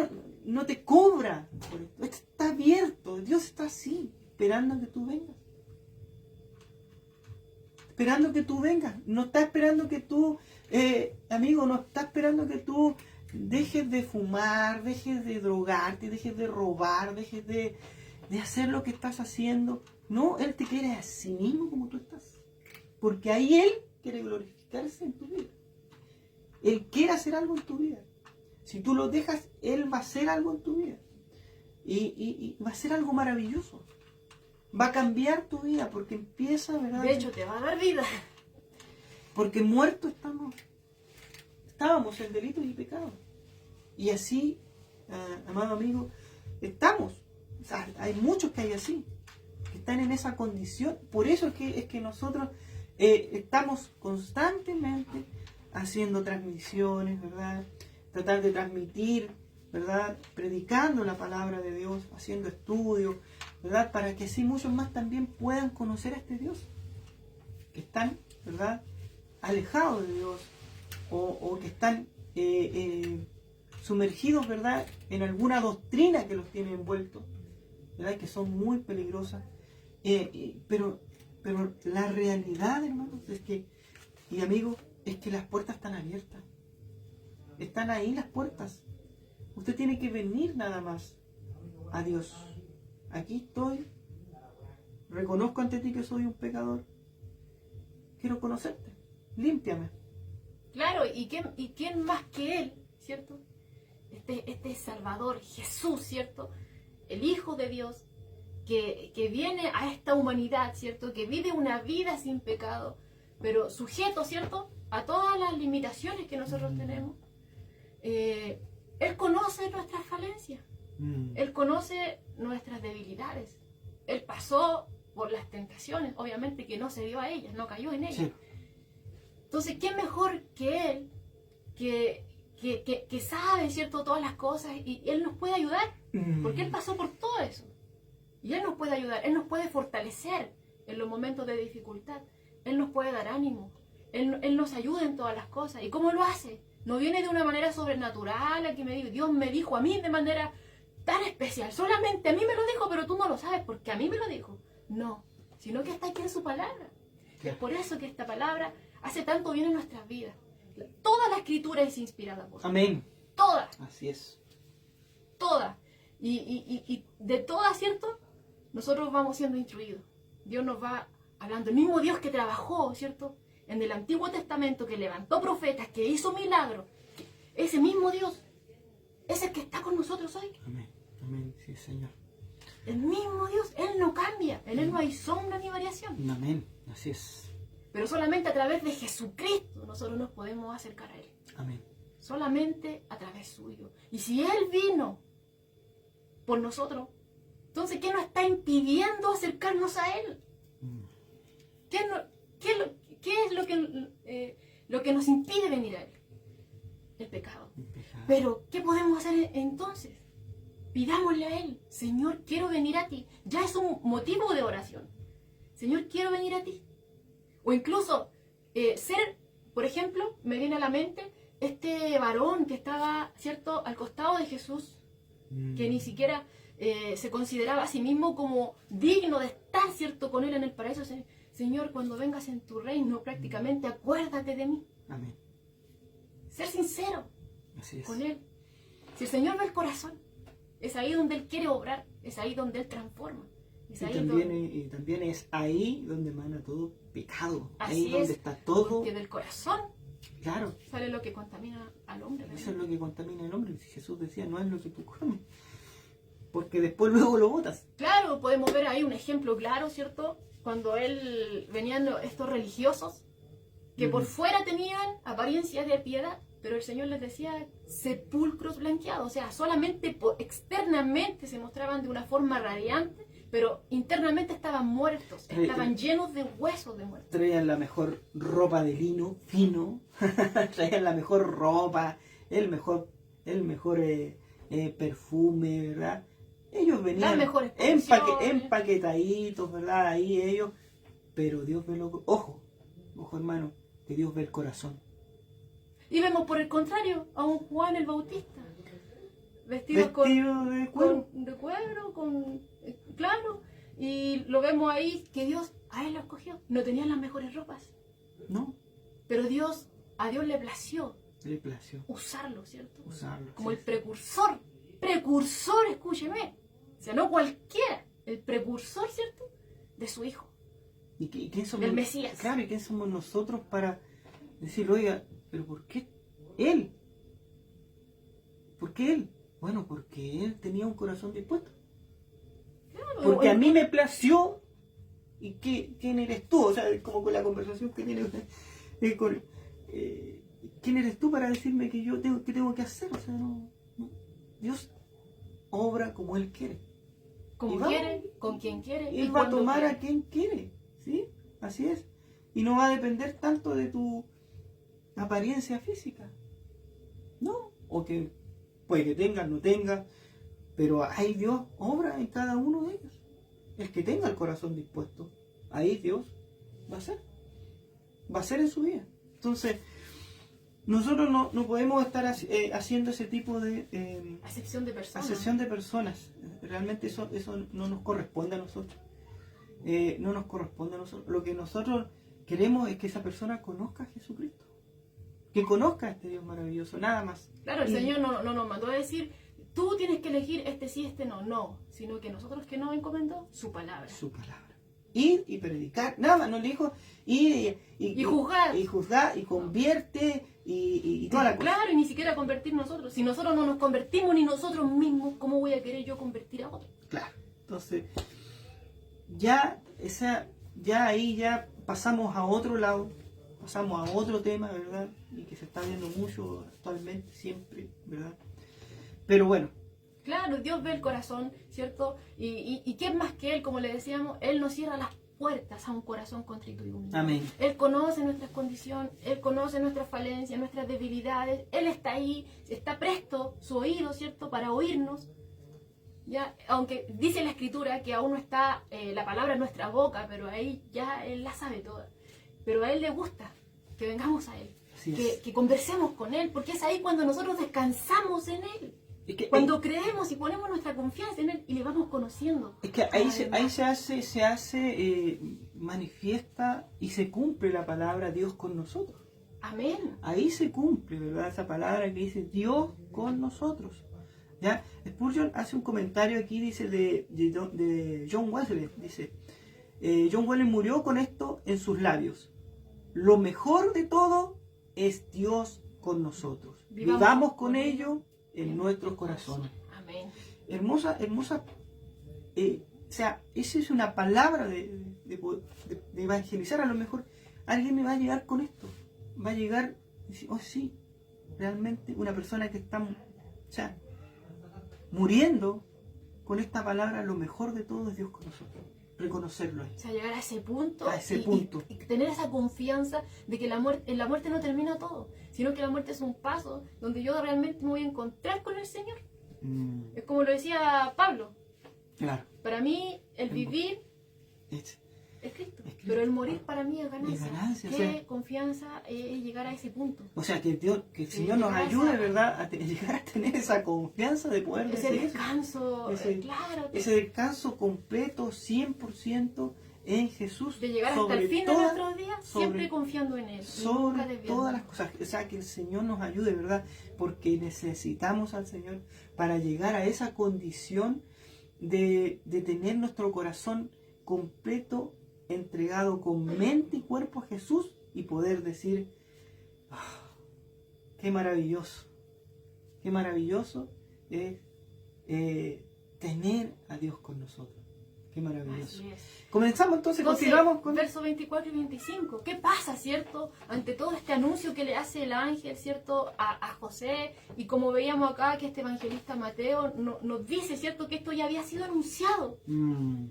Speaker 1: no te cobra por esto. Esto está abierto. Dios está así, esperando que tú vengas. Esperando que tú vengas. No está esperando que tú, amigo, no está esperando que tú dejes de fumar, dejes de drogarte, dejes de robar, dejes de hacer lo que estás haciendo. No, Él te quiere a sí mismo como tú estás. Porque ahí Él quiere glorificarse en tu vida. Él quiere hacer algo en tu vida. Si tú lo dejas, Él va a hacer algo en tu vida. Y va a ser algo maravilloso. Va a cambiar tu vida porque empieza, ¿verdad?
Speaker 2: De hecho, te va a dar vida.
Speaker 1: Porque muertos estábamos en delitos y pecados. Y así, amado amigo, estamos. O sea, hay muchos que hay así, que están en esa condición. Por eso es que nosotros estamos constantemente haciendo transmisiones, ¿verdad? Tratar de transmitir, ¿verdad? Predicando la palabra de Dios, haciendo estudios, ¿verdad? Para que así muchos más también puedan conocer a este Dios, que están, ¿verdad? Alejados de Dios, o que están sumergidos, ¿verdad?, en alguna doctrina que los tiene envueltos, ¿verdad?, que son muy peligrosas. Pero la realidad, hermanos, es que, y amigos, es que las puertas están abiertas. Están ahí las puertas. Usted tiene que venir nada más a Dios. Aquí estoy. Reconozco ante ti que soy un pecador. Quiero conocerte. Límpiame.
Speaker 2: Claro, ¿y quién más que Él, ¿cierto? Este Salvador, Jesús, ¿cierto? El Hijo de Dios, que viene a esta humanidad, ¿cierto? Que vive una vida sin pecado, pero sujeto, ¿cierto?, a todas las limitaciones que nosotros tenemos. Él conoce nuestras falencias. Él conoce nuestras debilidades. Él pasó por las tentaciones, obviamente que no se dio a ellas, no cayó en ellas. Sí. Entonces, ¿quién mejor que Él, que sabe, ¿cierto?, todas las cosas, y Él nos puede ayudar? Porque Él pasó por todo eso. Y Él nos puede ayudar, Él nos puede fortalecer en los momentos de dificultad. Él nos puede dar ánimo. Él nos ayuda en todas las cosas. ¿Y cómo lo hace? No viene de una manera sobrenatural, aquí me digo, Dios me dijo a mí de manera tan especial. Solamente a mí me lo dijo, pero tú no lo sabes porque a mí me lo dijo. No, sino que está aquí en su palabra. Es por eso que esta palabra hace tanto bien en nuestras vidas. Toda la escritura es inspirada por Dios.
Speaker 1: Amén.
Speaker 2: Toda.
Speaker 1: Así es.
Speaker 2: Toda. Y de toda, ¿cierto?, nosotros vamos siendo instruidos. Dios nos va hablando. El mismo Dios que trabajó, ¿cierto?, en el Antiguo Testamento, que levantó profetas, que hizo milagros. Ese mismo Dios es el que está con nosotros hoy.
Speaker 1: Amén. Amén. Sí, Señor.
Speaker 2: El mismo Dios. Él no cambia. En Él no hay sombra ni variación.
Speaker 1: Amén. Así es.
Speaker 2: Pero solamente a través de Jesucristo nosotros nos podemos acercar a Él.
Speaker 1: Amén.
Speaker 2: Solamente a través suyo. Y si Él vino por nosotros, entonces, ¿qué nos está impidiendo acercarnos a Él? ¿Qué es lo que nos impide venir a Él? El pecado. Pero, ¿qué podemos hacer entonces? Pidámosle a Él: Señor, quiero venir a ti. Ya es un motivo de oración. Señor, quiero venir a ti. O incluso, por ejemplo, me viene a la mente este varón que estaba, ¿cierto?, al costado de Jesús, que ni siquiera se consideraba a sí mismo como digno de estar, ¿cierto?, con Él en el paraíso. Señor, cuando vengas en tu reino, prácticamente acuérdate de mí.
Speaker 1: Amén.
Speaker 2: Ser sincero
Speaker 1: Así es.
Speaker 2: con Él. Si el Señor ve el corazón, es ahí donde Él quiere obrar, es ahí donde Él transforma.
Speaker 1: Y también es ahí donde emana todo pecado.
Speaker 2: Así
Speaker 1: ahí donde está todo.
Speaker 2: Porque del corazón,
Speaker 1: claro,
Speaker 2: sale lo que contamina al hombre.
Speaker 1: Eso es lo que contamina al hombre. Jesús decía, no es lo que tú comes, porque después luego lo botas.
Speaker 2: Claro, podemos ver ahí un ejemplo claro, ¿cierto? Cuando Él venían estos religiosos que por fuera tenían apariencia de piedad, pero el Señor les decía sepulcros blanqueados. O sea, solamente externamente se mostraban de una forma radiante, pero internamente estaban muertos, estaban llenos de huesos de muerte.
Speaker 1: Traían la mejor ropa de lino fino, traían la mejor ropa, el mejor perfume, ¿verdad? Ellos venían empaquetaditos, ¿verdad? Ahí ellos, pero Dios ve lo... Ojo hermano, que Dios ve el corazón.
Speaker 2: Y vemos por el contrario a un Juan el Bautista, vestido de cuero, claro, y lo vemos ahí que Dios a él lo escogió. No tenían las mejores ropas.
Speaker 1: No.
Speaker 2: Pero a Dios le plació usarlo, ¿cierto? Como el precursor, escúcheme. O sea, no cualquiera, el precursor, ¿cierto?, de su hijo.
Speaker 1: ¿Y quién somos?
Speaker 2: Del Mesías.
Speaker 1: Claro, ¿y quién somos nosotros para decir, oiga, pero ¿por qué él? ¿Por qué él? Bueno, porque él tenía un corazón dispuesto. Claro, porque a mí me plació. ¿Y quién eres tú? O sea, como con la conversación que tiene con... ¿quién eres tú para decirme qué tengo que hacer? O sea, no. Dios obra como Él quiere.
Speaker 2: Como quiere, con quien quiere.
Speaker 1: Él va a tomar a quien quiere. ¿Sí? Así es. Y no va a depender tanto de tu apariencia física. No. O que puede que tengas, no tengas. Pero ahí Dios obra en cada uno de ellos. El que tenga el corazón dispuesto, ahí Dios va a ser. Va a ser en su vida. Entonces, nosotros no podemos estar haciendo ese tipo de
Speaker 2: Acepción de personas.
Speaker 1: acepción de personas. Realmente eso no nos corresponde a nosotros. No nos corresponde a nosotros. Lo que nosotros queremos es que esa persona conozca a Jesucristo. Que conozca a este Dios maravilloso, nada más.
Speaker 2: Claro, el Señor no nos mandó a decir, tú tienes que elegir este sí, este no. No, sino que nosotros que nos encomendó su palabra.
Speaker 1: Su palabra. Ir y predicar, nada más, no le dijo ir
Speaker 2: Y juzgar.
Speaker 1: Y juzgar, y convierte, y toda la cosa.
Speaker 2: Claro, y ni siquiera convertir nosotros. Si nosotros no nos convertimos ni nosotros mismos, ¿cómo voy a querer yo convertir a otro?
Speaker 1: Claro. Entonces, ya ahí ya pasamos a otro lado, pasamos a otro tema, ¿verdad? Y que se está viendo mucho actualmente, siempre, ¿verdad? Pero bueno.
Speaker 2: Claro, Dios ve el corazón, ¿cierto? Y ¿quién más que Él? Como le decíamos, Él nos cierra las puertas a un corazón contrito y humilde.
Speaker 1: Amén.
Speaker 2: Él conoce nuestras condiciones, Él conoce nuestras falencias, nuestras debilidades. Él está ahí, está presto su oído, ¿cierto? Para oírnos. Ya, aunque dice la Escritura que aún no está la palabra en nuestra boca, pero ahí ya Él la sabe toda. Pero a Él le gusta que vengamos a Él, que conversemos con Él, porque es ahí cuando nosotros descansamos en Él.
Speaker 1: Es que
Speaker 2: cuando creemos y ponemos nuestra confianza en Él y le vamos conociendo.
Speaker 1: Es que ahí se hace manifiesta y se cumple la palabra Dios con nosotros.
Speaker 2: Amén.
Speaker 1: Ahí se cumple, ¿verdad? Esa palabra que dice Dios con nosotros. ¿Ya? Spurgeon hace un comentario aquí, dice, de John Wesley. Dice, John Wesley murió con esto en sus labios. Lo mejor de todo es Dios con nosotros. Vivamos con ello en nuestros corazones.
Speaker 2: Amén.
Speaker 1: Hermosa, o sea, esa es una palabra de evangelizar. A lo mejor alguien me va a llegar con esto, va a llegar y decir, oh sí, realmente una persona que está, o sea, muriendo con esta palabra, lo mejor de todo es Dios con nosotros. Reconocerlo ahí.
Speaker 2: O sea, llegar a ese punto, y tener esa confianza de que en la muerte no termina todo, sino que la muerte es un paso donde yo realmente me voy a encontrar con el Señor. Es como lo decía Pablo.
Speaker 1: Claro.
Speaker 2: Para mí el vivir es Cristo, pero el morir para mí es ganancia. Qué
Speaker 1: o sea,
Speaker 2: confianza es llegar a ese punto.
Speaker 1: O sea, que el Señor nos ayude, ¿verdad? A llegar a tener esa confianza de poder
Speaker 2: ese
Speaker 1: decir
Speaker 2: descanso,
Speaker 1: claro, ese descanso completo, 100% en Jesús.
Speaker 2: De llegar hasta el fin de nuestros días, siempre confiando en Él.
Speaker 1: Sobre todas las cosas. O sea, que el Señor nos ayude, ¿verdad? Porque necesitamos al Señor para llegar a esa condición de tener nuestro corazón completo, entregado con mente y cuerpo a Jesús y poder decir, oh, qué maravilloso es tener a Dios con nosotros. Qué maravilloso. Comenzamos entonces, continuamos con
Speaker 2: versos 24 y 25. ¿Qué pasa, cierto? Ante todo este anuncio que le hace el ángel, cierto, a José, y como veíamos acá que este evangelista Mateo nos dice, cierto, que esto ya había sido anunciado.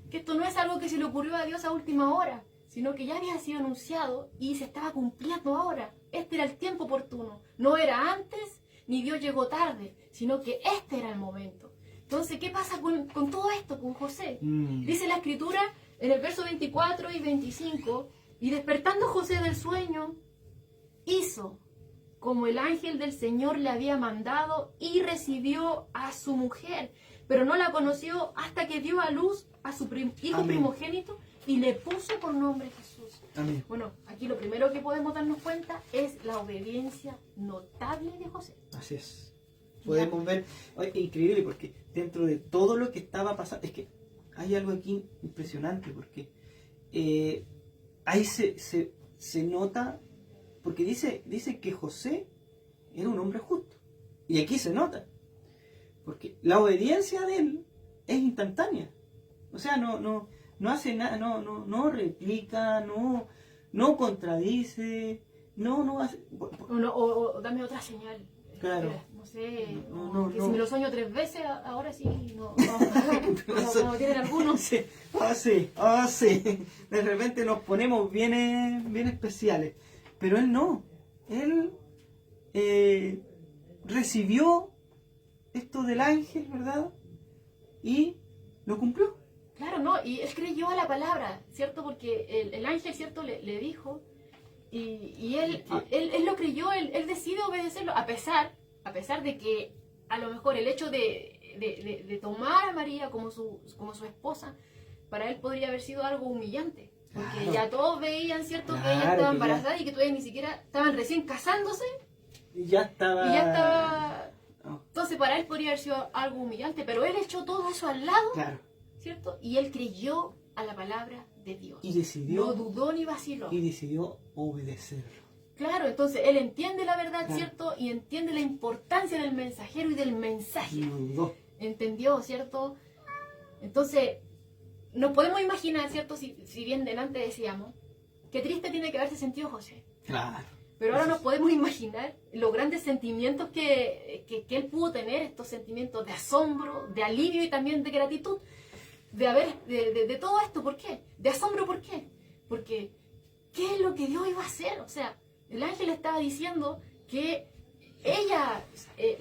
Speaker 2: Que esto no es algo que se le ocurrió a Dios a última hora, sino que ya había sido anunciado y se estaba cumpliendo ahora. Este era el tiempo oportuno. No era antes, ni Dios llegó tarde, sino que este era el momento. Entonces, ¿qué pasa con todo esto, con José? Dice la Escritura en el verso 24 y 25, y despertando José del sueño, hizo como el ángel del Señor le había mandado y recibió a su mujer, pero no la conoció hasta que dio a luz a su hijo primogénito y le puso por nombre Jesús.
Speaker 1: Amén.
Speaker 2: Bueno, aquí lo primero que podemos darnos cuenta es la obediencia notable de José.
Speaker 1: Así es. Podemos ver, increíble, porque dentro de todo lo que estaba pasando, es que hay algo aquí impresionante, porque ahí se nota, porque dice que José era un hombre justo, y aquí se nota, porque la obediencia de él es instantánea, o sea, no hace nada, no replica, no contradice, no hace...
Speaker 2: O dame otra señal.
Speaker 1: Claro.
Speaker 2: No sé, si me lo sueño 3 veces, ahora sí, no como tienen algunos.
Speaker 1: Sí. De repente nos ponemos bien especiales. Pero él no. Él recibió esto del ángel, ¿verdad? Y lo cumplió.
Speaker 2: Claro, no, y él creyó a la palabra, ¿cierto? Porque el ángel, ¿cierto? Le dijo, Y él lo creyó, él decide obedecerlo, a pesar de que a lo mejor el hecho de tomar a María como su esposa, para él podría haber sido algo humillante. Porque
Speaker 1: Claro.
Speaker 2: ya todos veían, ¿cierto?, que
Speaker 1: Claro,
Speaker 2: ella estaba
Speaker 1: que
Speaker 2: embarazada y que todavía ni siquiera estaban recién casándose
Speaker 1: Y ya estaba...
Speaker 2: y ya estaba...
Speaker 1: No,
Speaker 2: Entonces para él podría haber sido algo humillante, pero él echó todo eso al lado,
Speaker 1: claro.
Speaker 2: ¿cierto? Y él creyó a la palabra de Dios.
Speaker 1: Y decidió,
Speaker 2: No dudó ni vaciló.
Speaker 1: y decidió obedecerlo.
Speaker 2: Claro, entonces él entiende la verdad,
Speaker 1: Claro.
Speaker 2: ¿cierto? Y entiende la importancia del mensajero y del mensaje.
Speaker 1: No dudó.
Speaker 2: Entendió, ¿cierto? Entonces, nos podemos imaginar, ¿cierto? Si bien delante decíamos, qué triste tiene que haberse sentido José.
Speaker 1: Claro.
Speaker 2: Pero ahora
Speaker 1: Eso
Speaker 2: nos
Speaker 1: es.
Speaker 2: podemos imaginar los grandes sentimientos que él pudo tener, estos sentimientos de asombro, de alivio y también de gratitud, de todo esto. ¿Por qué? De asombro, ¿por qué? Porque, ¿qué es lo que Dios iba a hacer? O sea, el ángel estaba diciendo que ella,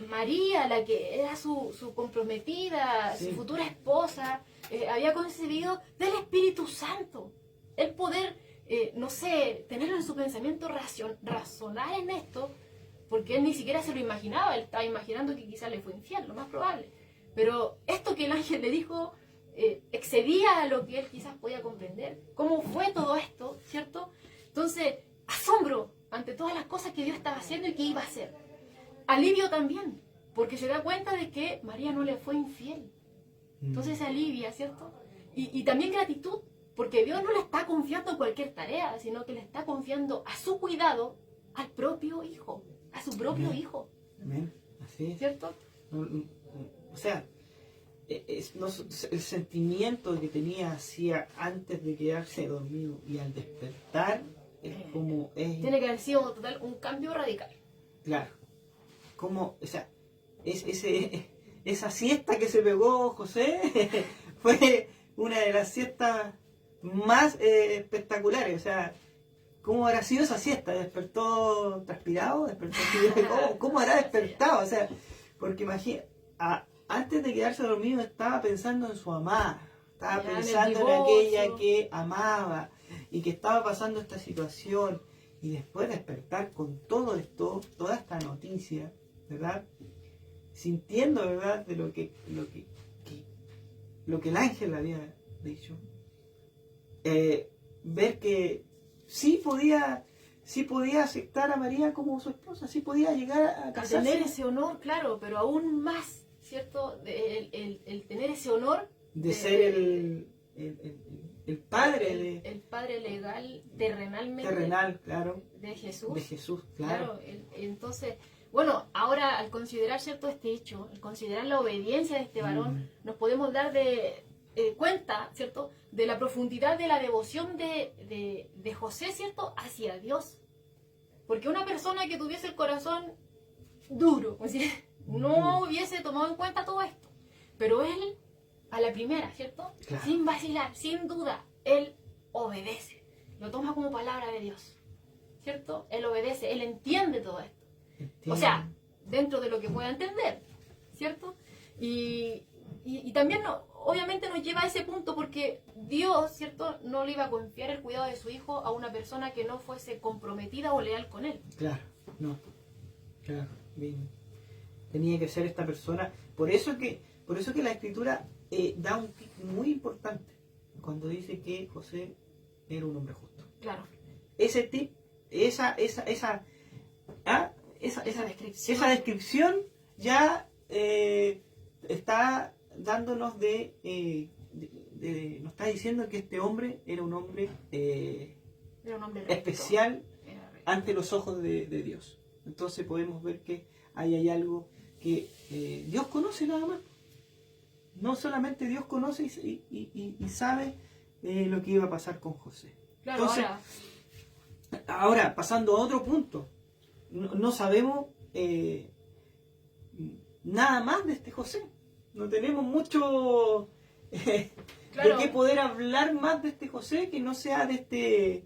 Speaker 2: María, la que era su comprometida,
Speaker 1: Sí.
Speaker 2: su futura esposa, había concebido del Espíritu Santo. El poder, no sé, tenerlo en su pensamiento, razonar en esto, porque él ni siquiera se lo imaginaba, él estaba imaginando que quizás le fue infiel, lo más probable. Pero esto que el ángel le dijo excedía a lo que él quizás podía comprender. ¿Cómo fue todo esto, cierto? Entonces, asombro ante todas las cosas que Dios estaba haciendo y que iba a hacer. Alivio también, porque se da cuenta de que María no le fue infiel. Entonces se alivia, ¿cierto? Y también gratitud, porque Dios no le está confiando en cualquier tarea, sino que le está confiando a su cuidado al propio hijo, a su propio
Speaker 1: Amén.
Speaker 2: hijo,
Speaker 1: Amén. Así es.
Speaker 2: ¿cierto?
Speaker 1: O sea, el sentimiento que tenía hacía antes de quedarse dormido y al despertar es como es
Speaker 2: Tiene que haber sido total un cambio radical.
Speaker 1: claro, como, o sea, esa siesta que se pegó José fue una de las siestas más espectaculares. O sea, ¿cómo habrá sido esa siesta? ¿Despertó transpirado? ¿Despertó ¿Cómo habrá despertado? O sea, porque imagina, antes de quedarse dormido estaba pensando en su amada, estaba
Speaker 2: Ya, en el
Speaker 1: pensando en
Speaker 2: divorcio.
Speaker 1: aquella que amaba y que estaba pasando esta situación, y después despertar con todo esto, toda esta noticia, ¿verdad? Sintiendo, ¿verdad?, de lo que el ángel le había dicho. Ver que sí podía aceptar a María como su esposa, sí podía llegar a
Speaker 2: A
Speaker 1: casarse.
Speaker 2: tener ese honor, claro, pero aún más, ¿cierto? El tener ese honor
Speaker 1: de ser el padre
Speaker 2: el padre legal terrenalmente
Speaker 1: terrenal, claro,
Speaker 2: de Jesús.
Speaker 1: de Jesús, claro.
Speaker 2: Entonces, bueno, ahora al considerar, ¿cierto?, este hecho, al considerar la obediencia de este varón, nos podemos dar cuenta, ¿cierto?, de la profundidad de la devoción de José, ¿cierto?, hacia Dios. Porque una persona que tuviese el corazón duro, o sea, no hubiese tomado en cuenta todo esto. Pero él, a la primera, ¿cierto?,
Speaker 1: Claro.
Speaker 2: sin vacilar, sin duda, él obedece. Lo toma como palabra de Dios, ¿cierto? Él obedece, él entiende todo esto. O sea, dentro de lo que pueda entender, ¿cierto? Y también, obviamente, nos lleva a ese punto porque Dios, ¿cierto?, no le iba a confiar el cuidado de su hijo a una persona que no fuese comprometida o leal con él.
Speaker 1: Claro, no. Claro, bien. Tenía que ser esta persona. Por eso que la escritura da un tip muy importante cuando dice que José era un hombre justo.
Speaker 2: Claro.
Speaker 1: Ese tip, esa descripción ya está dándonos nos está diciendo que este hombre era un hombre
Speaker 2: Era un hombre recto.
Speaker 1: especial
Speaker 2: Era recto.
Speaker 1: ante los ojos de Dios. Entonces podemos ver que ahí hay algo que Dios conoce nada más. No solamente Dios conoce y sabe lo que iba a pasar con José.
Speaker 2: Claro,
Speaker 1: Entonces, ahora, pasando a otro punto, no sabemos nada más de este José. No tenemos mucho
Speaker 2: Claro.
Speaker 1: de qué poder hablar más de este José que no sea de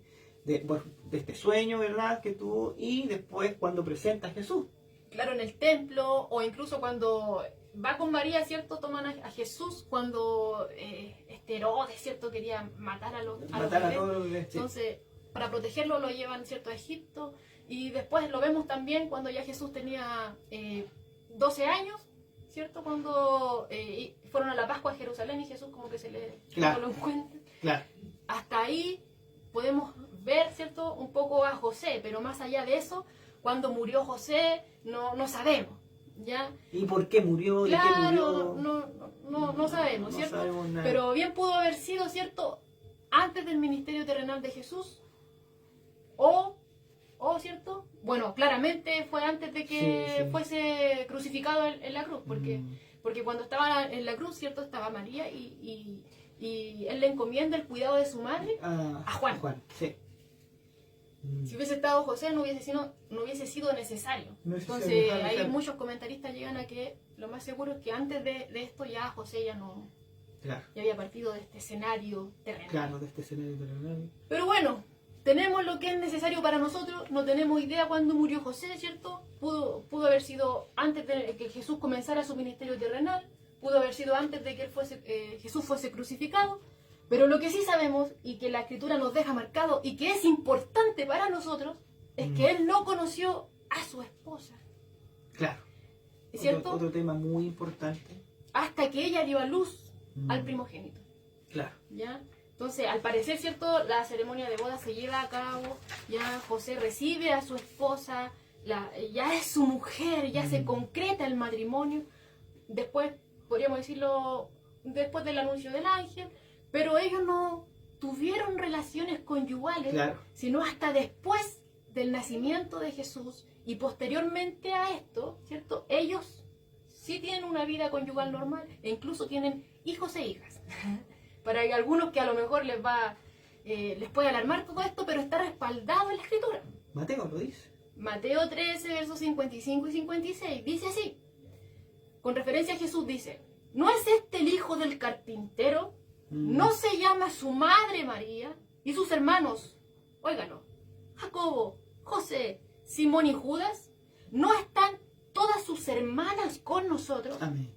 Speaker 1: este sueño, ¿verdad?, que tuvo, y después cuando presenta a Jesús.
Speaker 2: Claro, en el templo, o incluso cuando va con María, ¿cierto? Toman a Jesús cuando Herodes, ¿cierto?, quería matar a los
Speaker 1: Matar a
Speaker 2: bebés.
Speaker 1: todos los bebés, sí.
Speaker 2: Entonces, para protegerlo lo llevan, ¿cierto?, a Egipto, y después lo vemos también cuando ya Jesús tenía 12 años, ¿cierto?, cuando fueron a la Pascua a Jerusalén y Jesús como que se le
Speaker 1: Claro.
Speaker 2: no lo encuentra.
Speaker 1: Claro.
Speaker 2: Hasta ahí podemos ver, ¿cierto?, un poco a José, pero más allá de eso, cuando murió José, no sabemos, ¿ya?
Speaker 1: ¿Y por qué murió? ¿De qué
Speaker 2: Claro,
Speaker 1: murió?
Speaker 2: no sabemos,
Speaker 1: No
Speaker 2: ¿cierto?
Speaker 1: sabemos nada.
Speaker 2: Pero bien pudo haber sido, ¿cierto?, antes del ministerio terrenal de Jesús, o ¿cierto? Bueno, claramente fue antes de que
Speaker 1: Sí, sí.
Speaker 2: fuese crucificado en la cruz, porque,
Speaker 1: Mm.
Speaker 2: porque cuando estaba en la cruz, ¿cierto?, estaba María y él le encomienda el cuidado de su madre a Juan.
Speaker 1: Sí. Mm.
Speaker 2: Si hubiese estado José no hubiese sido necesario.
Speaker 1: No hubiese sido
Speaker 2: Entonces
Speaker 1: necesario,
Speaker 2: ahí
Speaker 1: claro.
Speaker 2: muchos comentaristas llegan a que lo más seguro es que antes de esto ya José ya
Speaker 1: Claro.
Speaker 2: ya había partido de este escenario terrenal.
Speaker 1: Claro, de este escenario terrenal.
Speaker 2: Pero bueno, tenemos lo que es necesario para nosotros, no tenemos idea cuándo murió José, ¿cierto? Pudo haber sido antes de que Jesús comenzara su ministerio terrenal, pudo haber sido antes de que Jesús fuese crucificado, pero lo que sí sabemos y que la Escritura nos deja marcado y que es importante para nosotros es que él no conoció a su esposa,
Speaker 1: Claro.
Speaker 2: ¿cierto?
Speaker 1: Otro tema muy importante.
Speaker 2: Hasta que ella dio a luz al primogénito.
Speaker 1: Claro.
Speaker 2: ¿Ya? Entonces, al parecer, ¿cierto?, la ceremonia de boda se lleva a cabo, ya José recibe a su esposa, ya es su mujer, ya se concreta el matrimonio, después, podríamos decirlo, después del anuncio del ángel, pero ellos no tuvieron relaciones conyugales,
Speaker 1: Claro.
Speaker 2: sino hasta después del nacimiento de Jesús, y posteriormente a esto, ¿cierto?, ellos sí tienen una vida conyugal normal, e incluso tienen hijos e hijas. Para algunos que a lo mejor les puede alarmar todo esto, pero está respaldado en la Escritura.
Speaker 1: Mateo lo dice.
Speaker 2: Mateo 13, versos 55 y 56, dice así, con referencia a Jesús, dice, ¿no es este el hijo del carpintero? ¿No se llama su madre María? ¿Y sus hermanos? Óigalo, Jacobo, José, Simón y Judas. ¿No están todas sus hermanas con nosotros?
Speaker 1: Amén.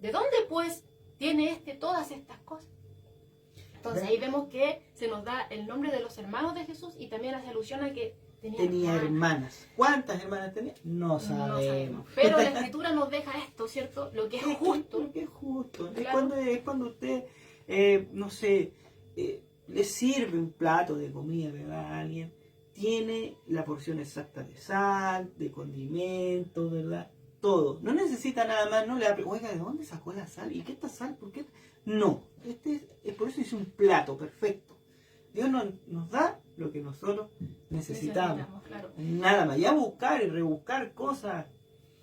Speaker 2: ¿De dónde pues tiene todas estas cosas? Entonces ahí vemos que se nos da el nombre de los hermanos de Jesús y también hace alusión a que
Speaker 1: Tenía hermanas. ¿Cuántas hermanas tenía? No sabemos.
Speaker 2: Pero la Escritura nos deja esto, ¿cierto? Lo que es justo.
Speaker 1: Lo que es justo.
Speaker 2: Claro.
Speaker 1: Es cuando usted, no sé, le sirve un plato de comida, ¿verdad? A alguien, tiene la porción exacta de sal, de condimento, ¿verdad? Todo. No necesita nada más, no le da, oiga, ¿de dónde sacó la sal? ¿Y qué esta sal? ¿Por qué? No. Por eso hizo un plato perfecto. Dios nos da lo que nosotros necesitamos.
Speaker 2: Claro.
Speaker 1: Nada más. Ya buscar y rebuscar cosas.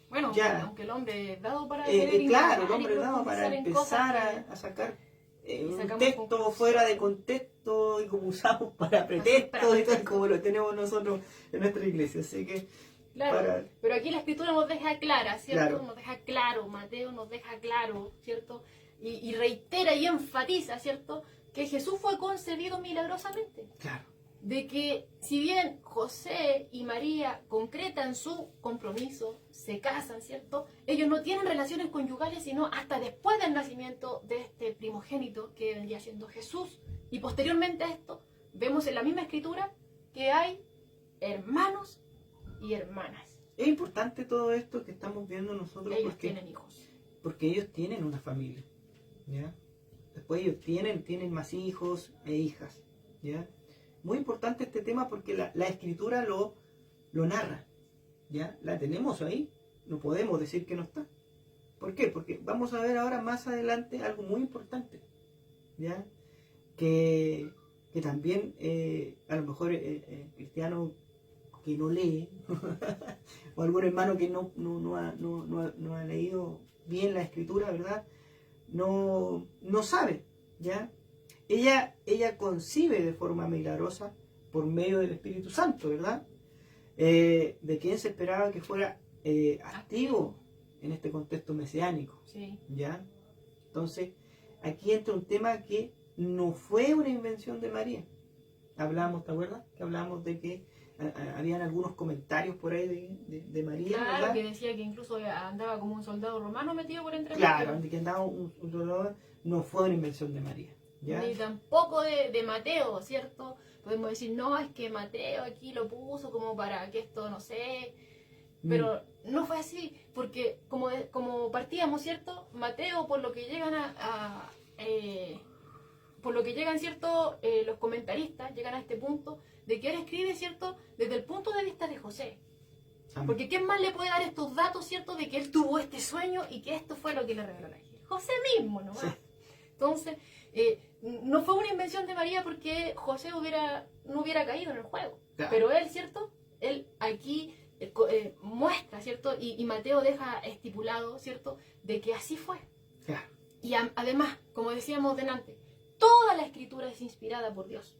Speaker 2: Bueno,
Speaker 1: ya.
Speaker 2: Aunque el hombre es dado para
Speaker 1: claro, el hombre es dado para empezar a sacar un texto fuera de contexto y como usamos para pretextos y tal como lo tenemos nosotros en nuestra iglesia. Así que
Speaker 2: claro, pero aquí la Escritura nos deja clara, ¿cierto?
Speaker 1: Claro.
Speaker 2: Nos deja claro, Mateo nos deja claro, ¿cierto? Y reitera y enfatiza, ¿cierto?, que Jesús fue concebido milagrosamente.
Speaker 1: Claro.
Speaker 2: De que si bien José y María concretan su compromiso, se casan, ¿cierto?, ellos no tienen relaciones conyugales sino hasta después del nacimiento de este primogénito que vendría siendo Jesús. Y posteriormente a esto, vemos en la misma Escritura que hay hermanos y hermanas.
Speaker 1: Es importante todo esto que estamos viendo nosotros
Speaker 2: Ellos tienen hijos.
Speaker 1: Porque ellos tienen una familia, ¿ya? Después ellos tienen más hijos e hijas, ¿ya? Muy importante este tema porque la Escritura lo narra, ¿ya? La tenemos ahí, no podemos decir que no está. ¿Por qué? Porque vamos a ver ahora más adelante algo muy importante, ¿ya? Que también a lo mejor cristiano que no lee o algún hermano que no ha leído bien la Escritura, ¿verdad? No sabe, ¿ya? Ella concibe de forma milagrosa por medio del Espíritu Santo, ¿verdad? De quien se esperaba que fuera activo en este contexto mesiánico,
Speaker 2: sí.
Speaker 1: ¿Ya? Entonces, aquí entra un tema que no fue una invención de María. Hablamos, ¿te acuerdas? Que hablamos de que habían algunos comentarios por ahí de María,
Speaker 2: claro,
Speaker 1: ¿verdad?
Speaker 2: que decía que incluso andaba como un soldado romano metido por entre
Speaker 1: Claro,
Speaker 2: medio.
Speaker 1: de que andaba un soldado, no fue una invención de María, ¿ya?
Speaker 2: Ni tampoco de Mateo, ¿cierto? Podemos decir, no, es que Mateo aquí lo puso como para que esto, no sé, pero no fue así, porque como partíamos, ¿cierto? Mateo, por lo que llegan por lo que llegan, ¿cierto? Los comentaristas llegan a este punto de que él escribe, ¿cierto? Desde el punto de vista de José.
Speaker 1: Amén.
Speaker 2: Porque ¿quién más le puede dar estos datos, ¿cierto? De que él tuvo este sueño y que esto fue lo que le reveló el ángel. José mismo, ¿no?
Speaker 1: Sí.
Speaker 2: Entonces, no fue una invención de María porque José no hubiera caído en el juego.
Speaker 1: Claro.
Speaker 2: Pero él, ¿cierto? Él aquí muestra, ¿cierto? Y Mateo deja estipulado, ¿cierto? De que así fue.
Speaker 1: Claro.
Speaker 2: Y además, como decíamos delante, toda la escritura es inspirada por Dios.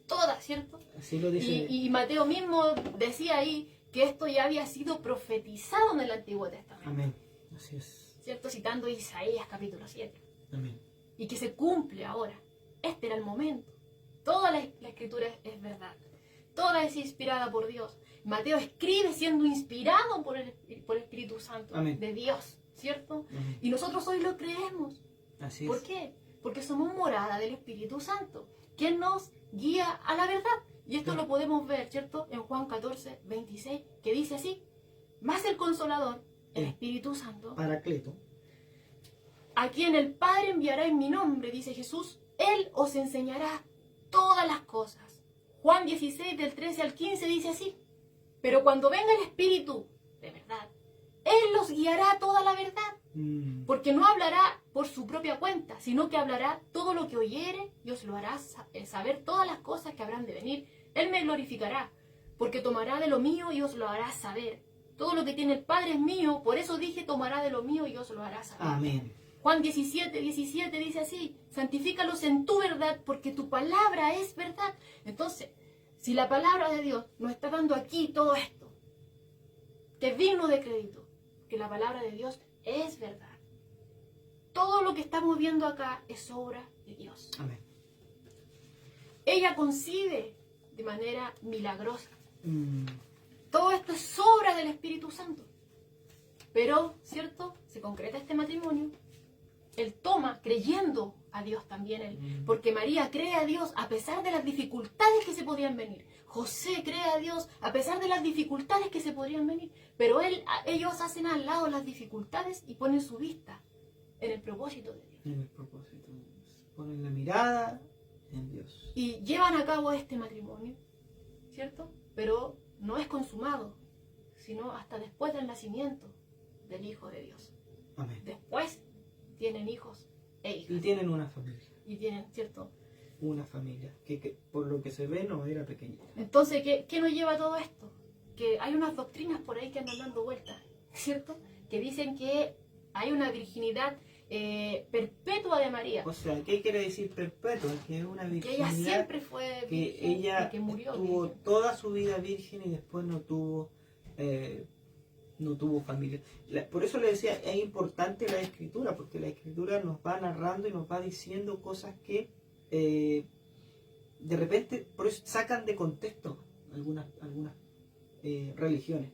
Speaker 2: Toda, ¿cierto?
Speaker 1: Así lo dice.
Speaker 2: Y Mateo mismo decía ahí que esto ya había sido profetizado en el Antiguo Testamento.
Speaker 1: Amén. Así es.
Speaker 2: ¿Cierto? Citando Isaías capítulo 7.
Speaker 1: Amén.
Speaker 2: Y que se cumple ahora. Este era el momento. Toda la escritura es verdad. Toda es inspirada por Dios. Mateo escribe siendo inspirado por el Espíritu Santo.
Speaker 1: Amén.
Speaker 2: De Dios, ¿cierto?
Speaker 1: Amén.
Speaker 2: Y nosotros hoy lo creemos.
Speaker 1: Así
Speaker 2: ¿Por
Speaker 1: es.
Speaker 2: qué? Porque somos morada del Espíritu Santo, quien nos guía a la verdad. Y esto
Speaker 1: Claro.
Speaker 2: lo podemos ver, ¿cierto? En Juan 14, 26, que dice así: más el Consolador, el
Speaker 1: Sí.
Speaker 2: Espíritu Santo,
Speaker 1: Paracleto.
Speaker 2: a quien el Padre enviará en mi nombre, dice Jesús, Él os enseñará todas las cosas. Juan 16, del 13 al 15 dice así: pero cuando venga el Espíritu de verdad, Él los guiará a toda la verdad. Porque no hablará por su propia cuenta, sino que hablará todo lo que oyere y os lo hará saber todas las cosas que habrán de venir. Él me glorificará, porque tomará de lo mío y os lo hará saber. Todo lo que tiene el Padre es mío, por eso dije tomará de lo mío y os lo hará saber.
Speaker 1: Amén.
Speaker 2: Juan 17, 17 dice así: santifícalos en tu verdad, porque tu palabra es verdad. Entonces, si la palabra de Dios nos está dando aquí todo esto, que es digno de crédito, que la palabra de Dios es verdad. Todo lo que estamos viendo acá es obra de Dios.
Speaker 1: Amén.
Speaker 2: Ella concibe de manera milagrosa.
Speaker 1: Mm.
Speaker 2: Todo esto es obra del Espíritu Santo. Pero, ¿cierto? Se concreta este matrimonio. Él toma creyendo a Dios también él. Porque María cree a Dios a pesar de las dificultades que se podían venir. José cree a Dios a pesar de las dificultades que se podrían venir. Pero ellos hacen al lado las dificultades y ponen su vista en el propósito de Dios.
Speaker 1: En el propósito de Dios. Ponen la mirada en Dios.
Speaker 2: Y llevan a cabo este matrimonio, ¿cierto? Pero no es consumado, sino hasta después del nacimiento del Hijo de Dios.
Speaker 1: Amén.
Speaker 2: Después tienen hijos e
Speaker 1: Y
Speaker 2: hijas.
Speaker 1: tienen una familia.
Speaker 2: Y tienen, ¿cierto?
Speaker 1: Una familia. Que por lo que se ve no era pequeñita.
Speaker 2: Entonces, ¿qué nos lleva a todo esto? Que hay unas doctrinas por ahí que andan dando vueltas, ¿cierto? Que dicen que hay una virginidad perpetua de María.
Speaker 1: O sea, ¿qué quiere decir perpetua? Que es una
Speaker 2: Que
Speaker 1: virginidad.
Speaker 2: ella siempre fue
Speaker 1: Que
Speaker 2: virgen
Speaker 1: ella
Speaker 2: y que murió
Speaker 1: tuvo
Speaker 2: virgen.
Speaker 1: toda su vida virgen y después no tuvo familia. Por eso le decía, es importante la escritura, porque la escritura nos va narrando y nos va diciendo cosas que de repente por eso sacan de contexto algunas religiones.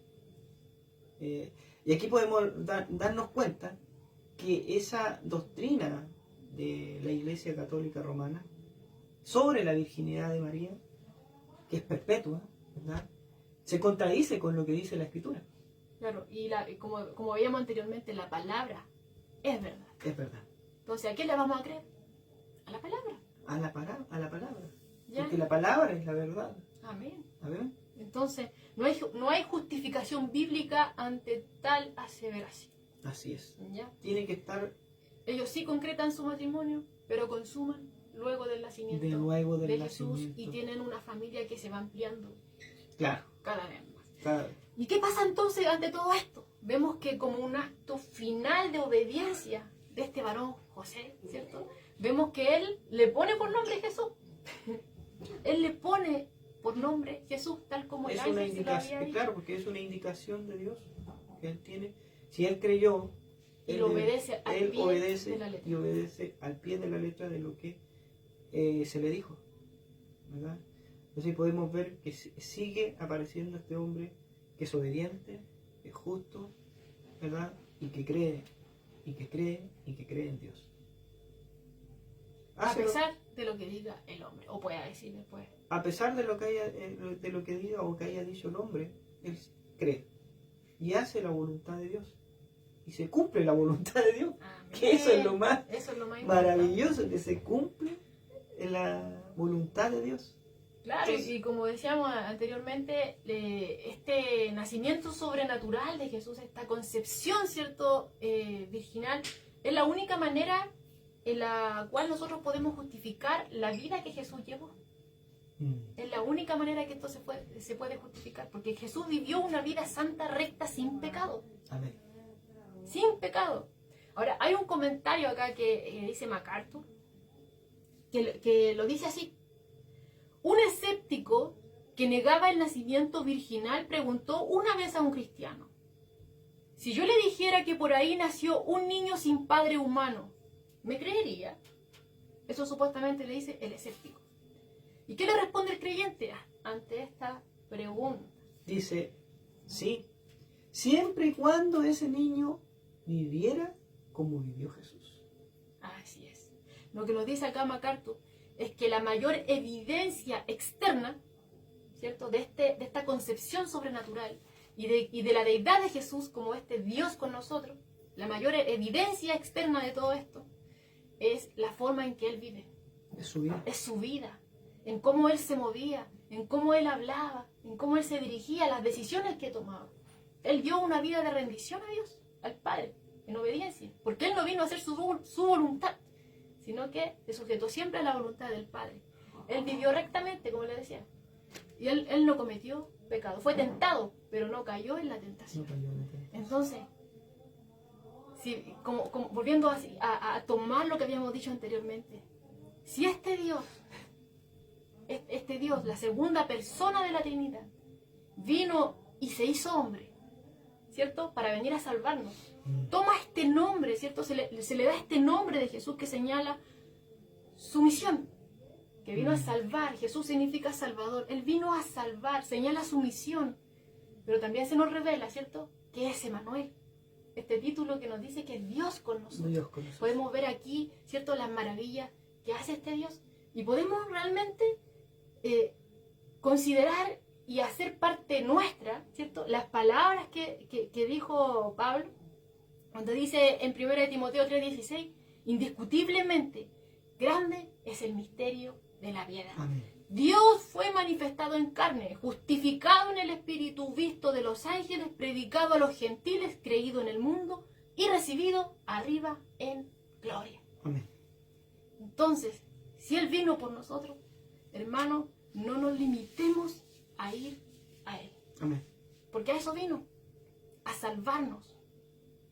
Speaker 1: Y aquí podemos darnos cuenta que esa doctrina de la Iglesia Católica Romana sobre la virginidad de María, que es perpetua, ¿verdad?, se contradice con lo que dice la Escritura.
Speaker 2: Claro, y como veíamos anteriormente, la palabra es verdad.
Speaker 1: Es verdad.
Speaker 2: Entonces, ¿a quién le vamos a creer? A la palabra.
Speaker 1: A la palabra.
Speaker 2: ¿Ya?
Speaker 1: Porque la palabra es la verdad.
Speaker 2: Amén.
Speaker 1: ¿A ver?
Speaker 2: Entonces, no hay justificación bíblica ante tal aseveración.
Speaker 1: Así es.
Speaker 2: ¿Ya?
Speaker 1: Tiene que estar
Speaker 2: Ellos sí concretan su matrimonio, pero consuman luego del nacimiento
Speaker 1: de nuevo del
Speaker 2: de Jesús
Speaker 1: nacimiento.
Speaker 2: y tienen una familia que se va ampliando
Speaker 1: Claro.
Speaker 2: cada vez más.
Speaker 1: Claro.
Speaker 2: ¿Y qué pasa entonces ante todo esto? Vemos que como un acto final de obediencia de este varón José, ¿cierto? Vemos que él le pone por nombre Jesús. Él le pone por nombre Jesús, tal como el
Speaker 1: Es una
Speaker 2: ángel se lo había
Speaker 1: indicación,
Speaker 2: dicho.
Speaker 1: claro, porque es una indicación de Dios que él tiene. Si él creyó,
Speaker 2: Y lo obedece al
Speaker 1: él
Speaker 2: pie
Speaker 1: obedece
Speaker 2: de la letra.
Speaker 1: y obedece al pie de la letra de lo que se le dijo, ¿verdad? Entonces podemos ver que sigue apareciendo este hombre que es obediente, que es justo, ¿verdad? Y que cree, y que cree, y que cree en Dios.
Speaker 2: a pesar de lo que diga el hombre, o pueda decir después.
Speaker 1: A pesar de lo que diga o que haya dicho el hombre, él cree y hace la voluntad de Dios. Y se cumple la voluntad de Dios.
Speaker 2: Amén.
Speaker 1: Que eso es lo más maravilloso,
Speaker 2: importante.
Speaker 1: que se cumple la voluntad de Dios.
Speaker 2: Claro,
Speaker 1: Sí.
Speaker 2: y como decíamos anteriormente, este nacimiento sobrenatural de Jesús, esta concepción, ¿cierto?, virginal, es la única manera en la cual nosotros podemos justificar la vida que Jesús llevó. Es la única manera que esto se puede justificar, porque Jesús vivió una vida santa, recta, sin pecado.
Speaker 1: Amén.
Speaker 2: Sin pecado. Ahora, hay un comentario acá que dice MacArthur, que lo dice así. Un escéptico que negaba el nacimiento virginal preguntó una vez a un cristiano: si yo le dijera que por ahí nació un niño sin padre humano, ¿me creería? Eso supuestamente le dice el escéptico. ¿Y qué le responde el creyente ante esta pregunta?
Speaker 1: Dice, sí, siempre y cuando ese niño viviera como vivió Jesús.
Speaker 2: Así es. Lo que nos dice acá MacArthur es que la mayor evidencia externa, ¿cierto?, de esta concepción sobrenatural y de la deidad de Jesús como este Dios con nosotros, la mayor evidencia externa de todo esto es la forma en que Él vive.
Speaker 1: Es su vida.
Speaker 2: Es su vida, en cómo Él se movía, en cómo Él hablaba, en cómo Él se dirigía, las decisiones que tomaba. Él dio una vida de rendición a Dios, al Padre, en obediencia, porque Él no vino a hacer su voluntad, sino que se sujetó siempre a la voluntad del Padre. Él vivió rectamente, como le decía, y él no cometió pecado. Fue tentado, pero no cayó en la tentación. Entonces, volviendo a tomar lo que habíamos dicho anteriormente, si este Dios, la segunda persona de la Trinidad, vino y se hizo hombre, ¿cierto?, para venir a salvarnos, toma este nombre, ¿cierto?, se le da este nombre de Jesús que señala su misión, que vino a salvar. Jesús significa salvador. Él vino a salvar, señala su misión, pero también se nos revela, ¿cierto?, que es Emmanuel, este título que nos dice que es Dios con nosotros.
Speaker 1: Dios con nosotros.
Speaker 2: Podemos ver aquí, ¿cierto?, las maravillas que hace este Dios, y podemos realmente considerar y hacer parte nuestra, ¿cierto?, las palabras que dijo Pablo, cuando dice en 1 Timoteo 3:16, indiscutiblemente grande es el misterio de la piedad.
Speaker 1: Amén.
Speaker 2: Dios fue manifestado en carne, justificado en el Espíritu, visto de los ángeles, predicado a los gentiles, creído en el mundo y recibido arriba en gloria.
Speaker 1: Amén.
Speaker 2: Entonces, si Él vino por nosotros, hermano, no nos limitemos a ir a Él.
Speaker 1: Amén.
Speaker 2: Porque a eso vino, a salvarnos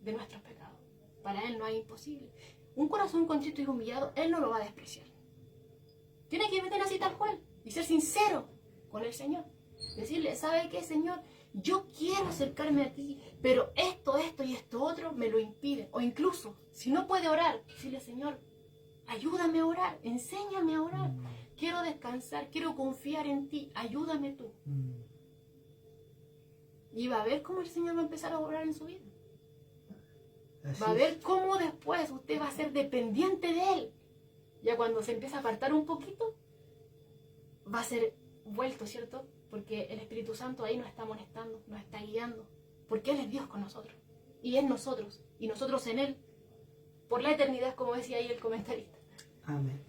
Speaker 2: de nuestros pecados. Para Él no hay imposible. Un corazón contrito y humillado, Él no lo va a despreciar. Tiene que meter así tal cual y ser sincero con el Señor. Decirle, ¿sabe qué, Señor? Yo quiero acercarme a ti, pero esto y esto otro me lo impide. O incluso, si no puede orar, decirle, Señor, ayúdame a orar, enséñame a orar. Quiero descansar, quiero confiar en ti, ayúdame tú. Y va a ver cómo el Señor va a empezar a obrar en su vida. Va a ver cómo después usted va a ser dependiente de Él. Ya cuando se empieza a apartar un poquito, va a ser vuelto, ¿cierto? Porque el Espíritu Santo ahí nos está amonestando, nos está guiando. Porque Él es Dios con nosotros. Y es nosotros. Y nosotros en Él. Por la eternidad, como decía ahí el comentarista.
Speaker 1: Amén.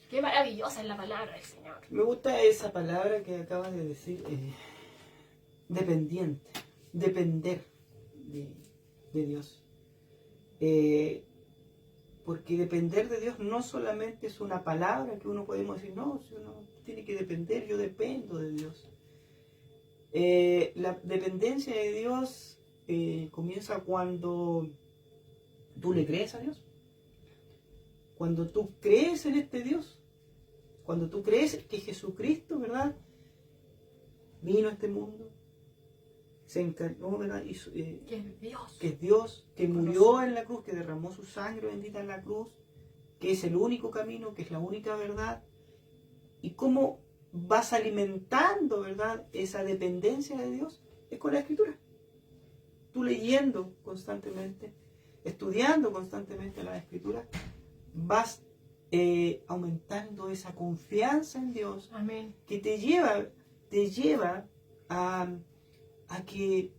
Speaker 2: Qué maravillosa es la palabra del Señor.
Speaker 1: Me gusta esa palabra que acabas de decir, dependiente, depender de Dios. Porque depender de Dios no solamente es una palabra que uno podemos decir, no, si uno tiene que depender, yo dependo de Dios. La dependencia de Dios comienza cuando tú le crees a Dios. Cuando tú crees en este Dios, cuando tú crees que Jesucristo, ¿verdad?, vino a este mundo, se encarnó, ¿verdad?,
Speaker 2: Que es Dios.
Speaker 1: que es Dios, que murió en la cruz, que derramó su sangre bendita en la cruz, que es el único camino, que es la única verdad, y cómo vas alimentando, ¿verdad?, esa dependencia de Dios, es con la Escritura. Tú leyendo constantemente, estudiando constantemente la Escritura, vas aumentando esa confianza en Dios,
Speaker 2: Amén.
Speaker 1: que te lleva a que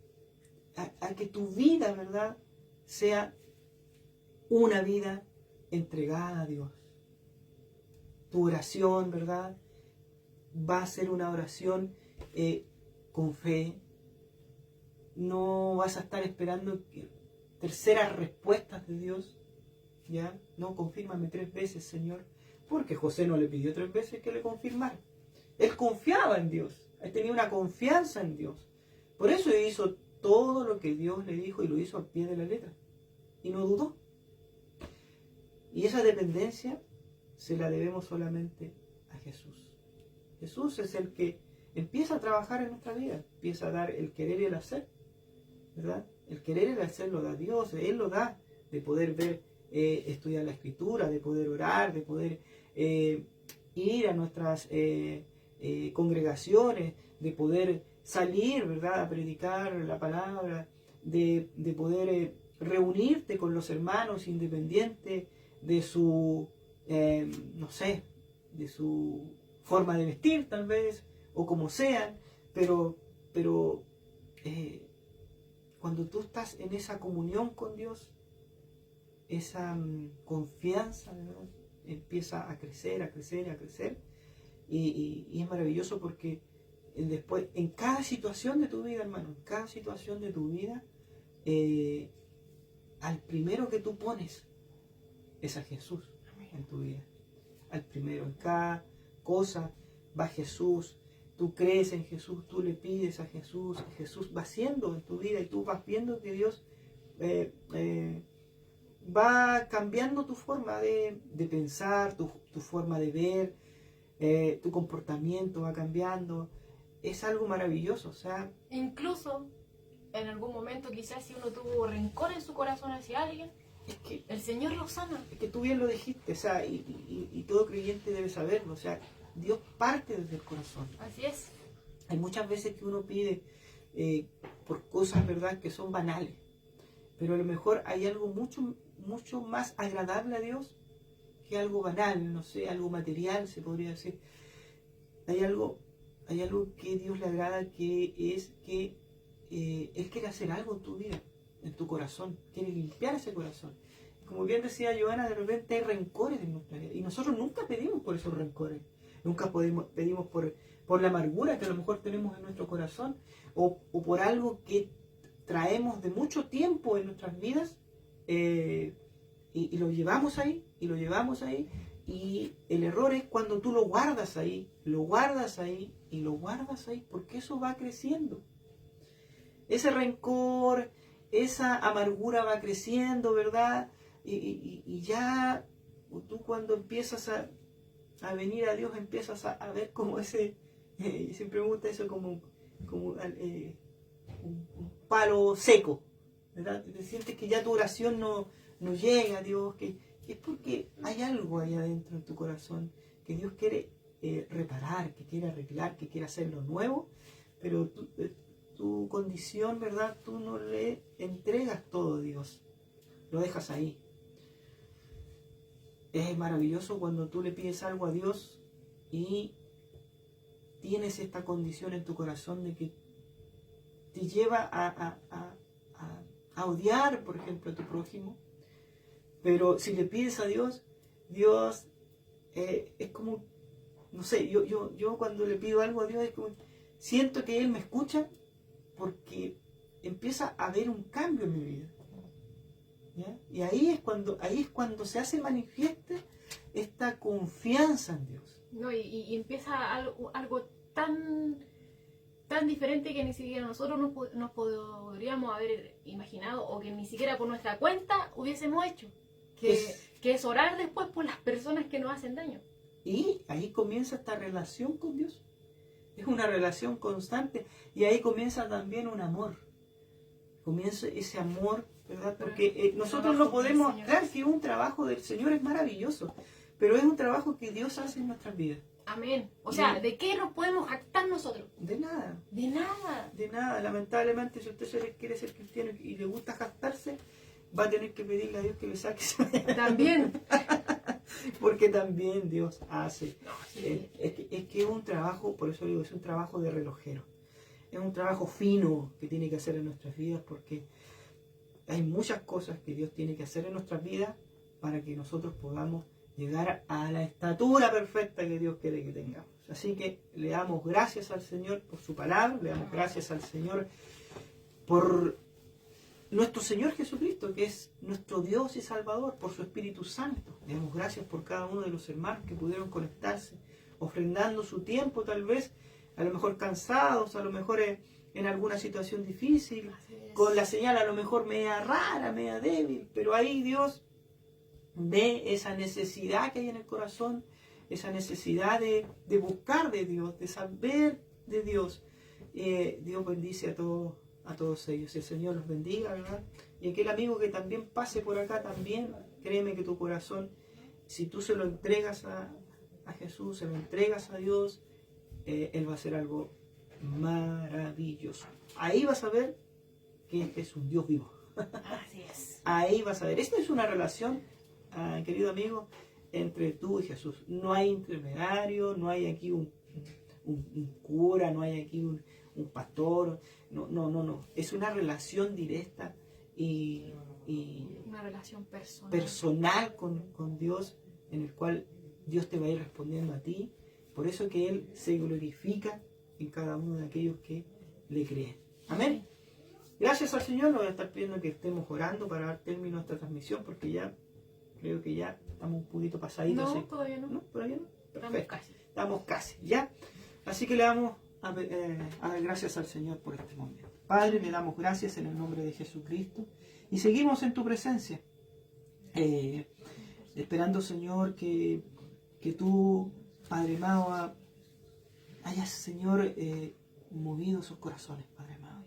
Speaker 1: tu vida, ¿verdad?, sea una vida entregada a Dios. Tu oración, ¿verdad?, va a ser una oración con fe. No vas a estar esperando terceras respuestas de Dios, ¿ya? No, confírmame 3 veces, Señor, porque José no le pidió 3 veces que le confirmara. Él confiaba en Dios, él tenía una confianza en Dios. Por eso hizo todo lo que Dios le dijo y lo hizo al pie de la letra. Y no dudó. Y esa dependencia se la debemos solamente a Jesús. Jesús es el que empieza a trabajar en nuestra vida, empieza a dar el querer y el hacer, ¿verdad? El querer y el hacer lo da Dios, Él lo da, de poder ver, estudiar la Escritura, de poder orar, de poder ir a nuestras congregaciones, de poder salir, ¿verdad?, a predicar la palabra, de poder reunirte con los hermanos independiente de su, no sé, de su forma de vestir tal vez, o como sean, pero cuando tú estás en esa comunión con Dios, esa confianza, ¿verdad?, empieza a crecer, a crecer, a crecer, y es maravilloso porque después, en cada situación de tu vida, hermano, en cada situación de tu vida, al primero que tú pones es a Jesús en tu vida. Al primero, en cada cosa va Jesús. Tú crees en Jesús, tú le pides a Jesús va haciendo en tu vida y tú vas viendo que Dios va cambiando tu forma de pensar, tu forma de ver, tu comportamiento va cambiando. Es algo maravilloso, o sea...
Speaker 2: Incluso, en algún momento, quizás si uno tuvo rencor en su corazón hacia alguien,
Speaker 1: es que
Speaker 2: el Señor lo sana.
Speaker 1: Es que tú bien lo dijiste, o sea, y todo creyente debe saberlo, o sea, Dios parte desde el corazón.
Speaker 2: Así es.
Speaker 1: Hay muchas veces que uno pide por cosas, ¿verdad?, que son banales, pero a lo mejor hay algo mucho más agradable a Dios que algo banal, no sé, algo material se podría decir. Hay algo que a Dios le agrada, que es que Él quiere hacer algo en tu vida, en tu corazón, quiere limpiar ese corazón. Como bien decía Joana, de repente hay rencores en nuestra vida y nosotros nunca pedimos por esos rencores, nunca pedimos por la amargura que a lo mejor tenemos en nuestro corazón o por algo que traemos de mucho tiempo en nuestras vidas y lo llevamos ahí, y el error es cuando tú lo guardas ahí, porque eso va creciendo. Ese rencor, esa amargura va creciendo, ¿verdad? Y ya tú cuando empiezas a venir a Dios, empiezas a ver como ese, siempre me gusta eso, como un palo seco, ¿verdad? Te sientes que ya tu oración no llega a Dios, que es porque hay algo ahí adentro en tu corazón que Dios quiere reparar, que quiere arreglar, que quiere hacerlo nuevo, pero tu condición, ¿verdad?, tú no le entregas todo a Dios, lo dejas ahí. Es maravilloso cuando tú le pides algo a Dios y tienes esta condición en tu corazón de que te lleva a odiar, por ejemplo, a tu prójimo. Pero si le pides a Dios, Dios es como, no sé, yo cuando le pido algo a Dios es como, siento que Él me escucha porque empieza a haber un cambio en mi vida. ¿Ya? Y ahí es cuando se hace manifiesta esta confianza en Dios.
Speaker 2: No, y empieza algo tan diferente que ni siquiera nosotros nos podríamos haber imaginado, o que ni siquiera por nuestra cuenta hubiésemos hecho, que es orar después por las personas que nos hacen daño.
Speaker 1: Y ahí comienza esta relación con Dios. Es una relación constante, y ahí comienza también un amor. Comienza ese amor, ¿verdad? Porque nosotros no podemos, claro que un trabajo del Señor es maravilloso, pero es un trabajo que Dios hace en nuestras vidas.
Speaker 2: Amén. O sea, ¿de qué nos podemos jactar nosotros?
Speaker 1: De nada.
Speaker 2: De nada.
Speaker 1: De nada. Lamentablemente, si usted quiere ser cristiano y le gusta jactarse, va a tener que pedirle a Dios que le saque.
Speaker 2: También.
Speaker 1: porque también Dios hace.
Speaker 2: No, sí.
Speaker 1: Es que es un trabajo, por eso digo, es un trabajo de relojero. Es un trabajo fino que tiene que hacer en nuestras vidas, porque hay muchas cosas que Dios tiene que hacer en nuestras vidas para que nosotros podamos llegar a la estatura perfecta que Dios quiere que tengamos. Así que le damos gracias al Señor por su palabra, le damos gracias al Señor por nuestro Señor Jesucristo, que es nuestro Dios y Salvador, por su Espíritu Santo. Le damos gracias por cada uno de los hermanos que pudieron conectarse, ofrendando su tiempo tal vez, a lo mejor cansados, a lo mejor en alguna situación difícil, con la señal a lo mejor media rara, media débil, pero ahí Dios ve esa necesidad que hay en el corazón, esa necesidad de buscar de Dios, de saber de Dios. Dios bendice a todos ellos. El Señor los bendiga, ¿verdad? Y aquel amigo que también pase por acá también, créeme que tu corazón, si tú se lo entregas a Jesús, se lo entregas a Dios, Él va a hacer algo maravilloso. Ahí vas a ver que es un Dios vivo.
Speaker 2: Así es.
Speaker 1: Ahí vas a ver. Esta es una relación, querido amigo, entre tú y Jesús. No hay intermediario, no hay aquí un cura, no hay aquí un pastor. No. Es una relación directa y
Speaker 2: una relación
Speaker 1: personal con Dios, en el cual Dios te va a ir respondiendo a ti. Por eso que Él se glorifica en cada uno de aquellos que le creen. Amén. Gracias al Señor. Nos voy a estar pidiendo que estemos orando para dar término a esta transmisión, porque ya creo que ya estamos un poquito pasaditos.
Speaker 2: No,
Speaker 1: ¿sí?
Speaker 2: todavía no.
Speaker 1: ¿No? ¿Todavía no? Perfecto.
Speaker 2: Estamos casi.
Speaker 1: ¿Ya? Así que le damos a dar gracias al Señor por este momento. Padre, le damos gracias en el nombre de Jesucristo y seguimos en tu presencia. Esperando, Señor, que tú, Padre amado, hayas, Señor, movido sus corazones, Padre amado.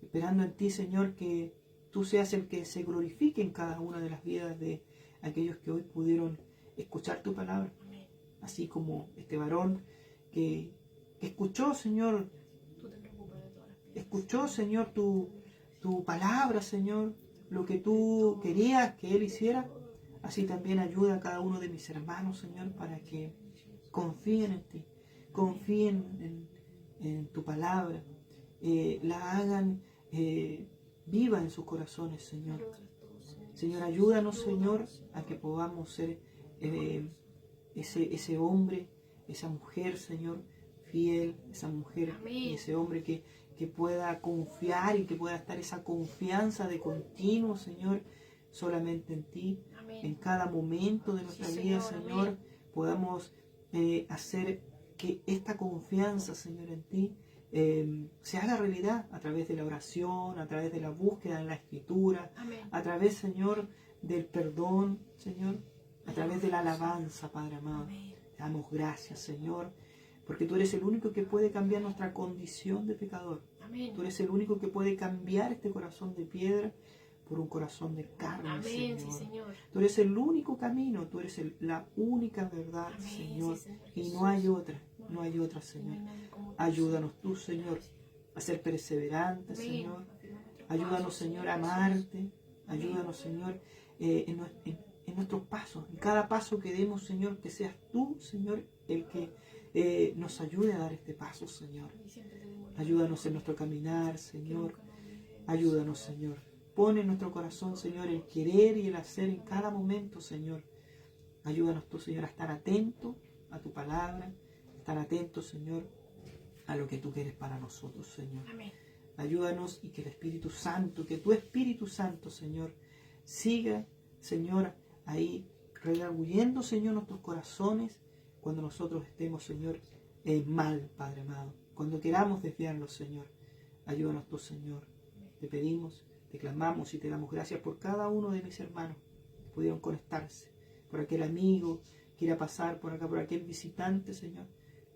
Speaker 1: Esperando en ti, Señor, que tú seas el que se glorifique en cada una de las vidas de aquellos que hoy pudieron escuchar tu palabra. Así como este varón que escuchó, Señor, escuchó, Señor, tu palabra, Señor, lo que tú querías que él hiciera. Así también ayuda a cada uno de mis hermanos, Señor, para que confíen en ti, confíen en tu palabra, la hagan viva en sus corazones, Señor. Señor, ayúdanos, Señor, a que podamos ser ese hombre, esa mujer, Señor, fiel, esa mujer y ese hombre que pueda confiar y que pueda estar esa confianza de continuo, Señor, solamente en ti. Amén. En cada momento de nuestra vida, Señor, podamos hacer que esta confianza, Señor, en ti se haga realidad a través de la oración, a través de la búsqueda en la Escritura, amén, a través, Señor, del perdón, Señor, a través de la alabanza, Padre amado. Amén. Te damos gracias, Señor, porque tú eres el único que puede cambiar nuestra condición de pecador. Amén. Tú eres el único que puede cambiar este corazón de piedra por un corazón de carne,
Speaker 2: amén,
Speaker 1: Señor.
Speaker 2: Sí, Señor.
Speaker 1: Tú eres el único camino, tú eres la única verdad, amén, Señor, sí, Señor, y no hay otra, no hay otra, Señor. Ayúdanos tú, Señor, a ser perseverantes, amén, Señor. Ayúdanos, Señor, a amarte. Ayúdanos, Señor, en nuestros pasos, en cada paso que demos, Señor, que seas tú, Señor, el que nos ayude a dar este paso, Señor. Ayúdanos en nuestro caminar, Señor. Ayúdanos, Señor. Pon en nuestro corazón, Señor, el querer y el hacer en cada momento, Señor. Ayúdanos tú, Señor, a estar atento a tu palabra, estar atento, Señor, a lo que tú quieres para nosotros, Señor. Amén. Ayúdanos y que el Espíritu Santo, que tu Espíritu Santo, Señor, siga, Señor, ahí redarguyendo, Señor, nuestros corazones cuando nosotros estemos, Señor, mal, Padre amado. Cuando queramos desviarlos, Señor, ayúdanos tú, Señor. Te pedimos, te clamamos y te damos gracias por cada uno de mis hermanos que pudieron conectarse, por aquel amigo que irá a pasar por acá, por aquel visitante, Señor.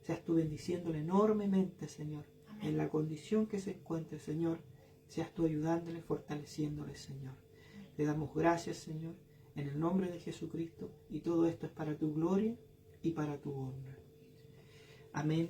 Speaker 1: Seas tú bendiciéndole enormemente, Señor, amén, en la condición que se encuentre, Señor. Seas tú ayudándole, fortaleciéndole, Señor. Te damos gracias, Señor, en el nombre de Jesucristo, y todo esto es para tu gloria y para tu honra. Amén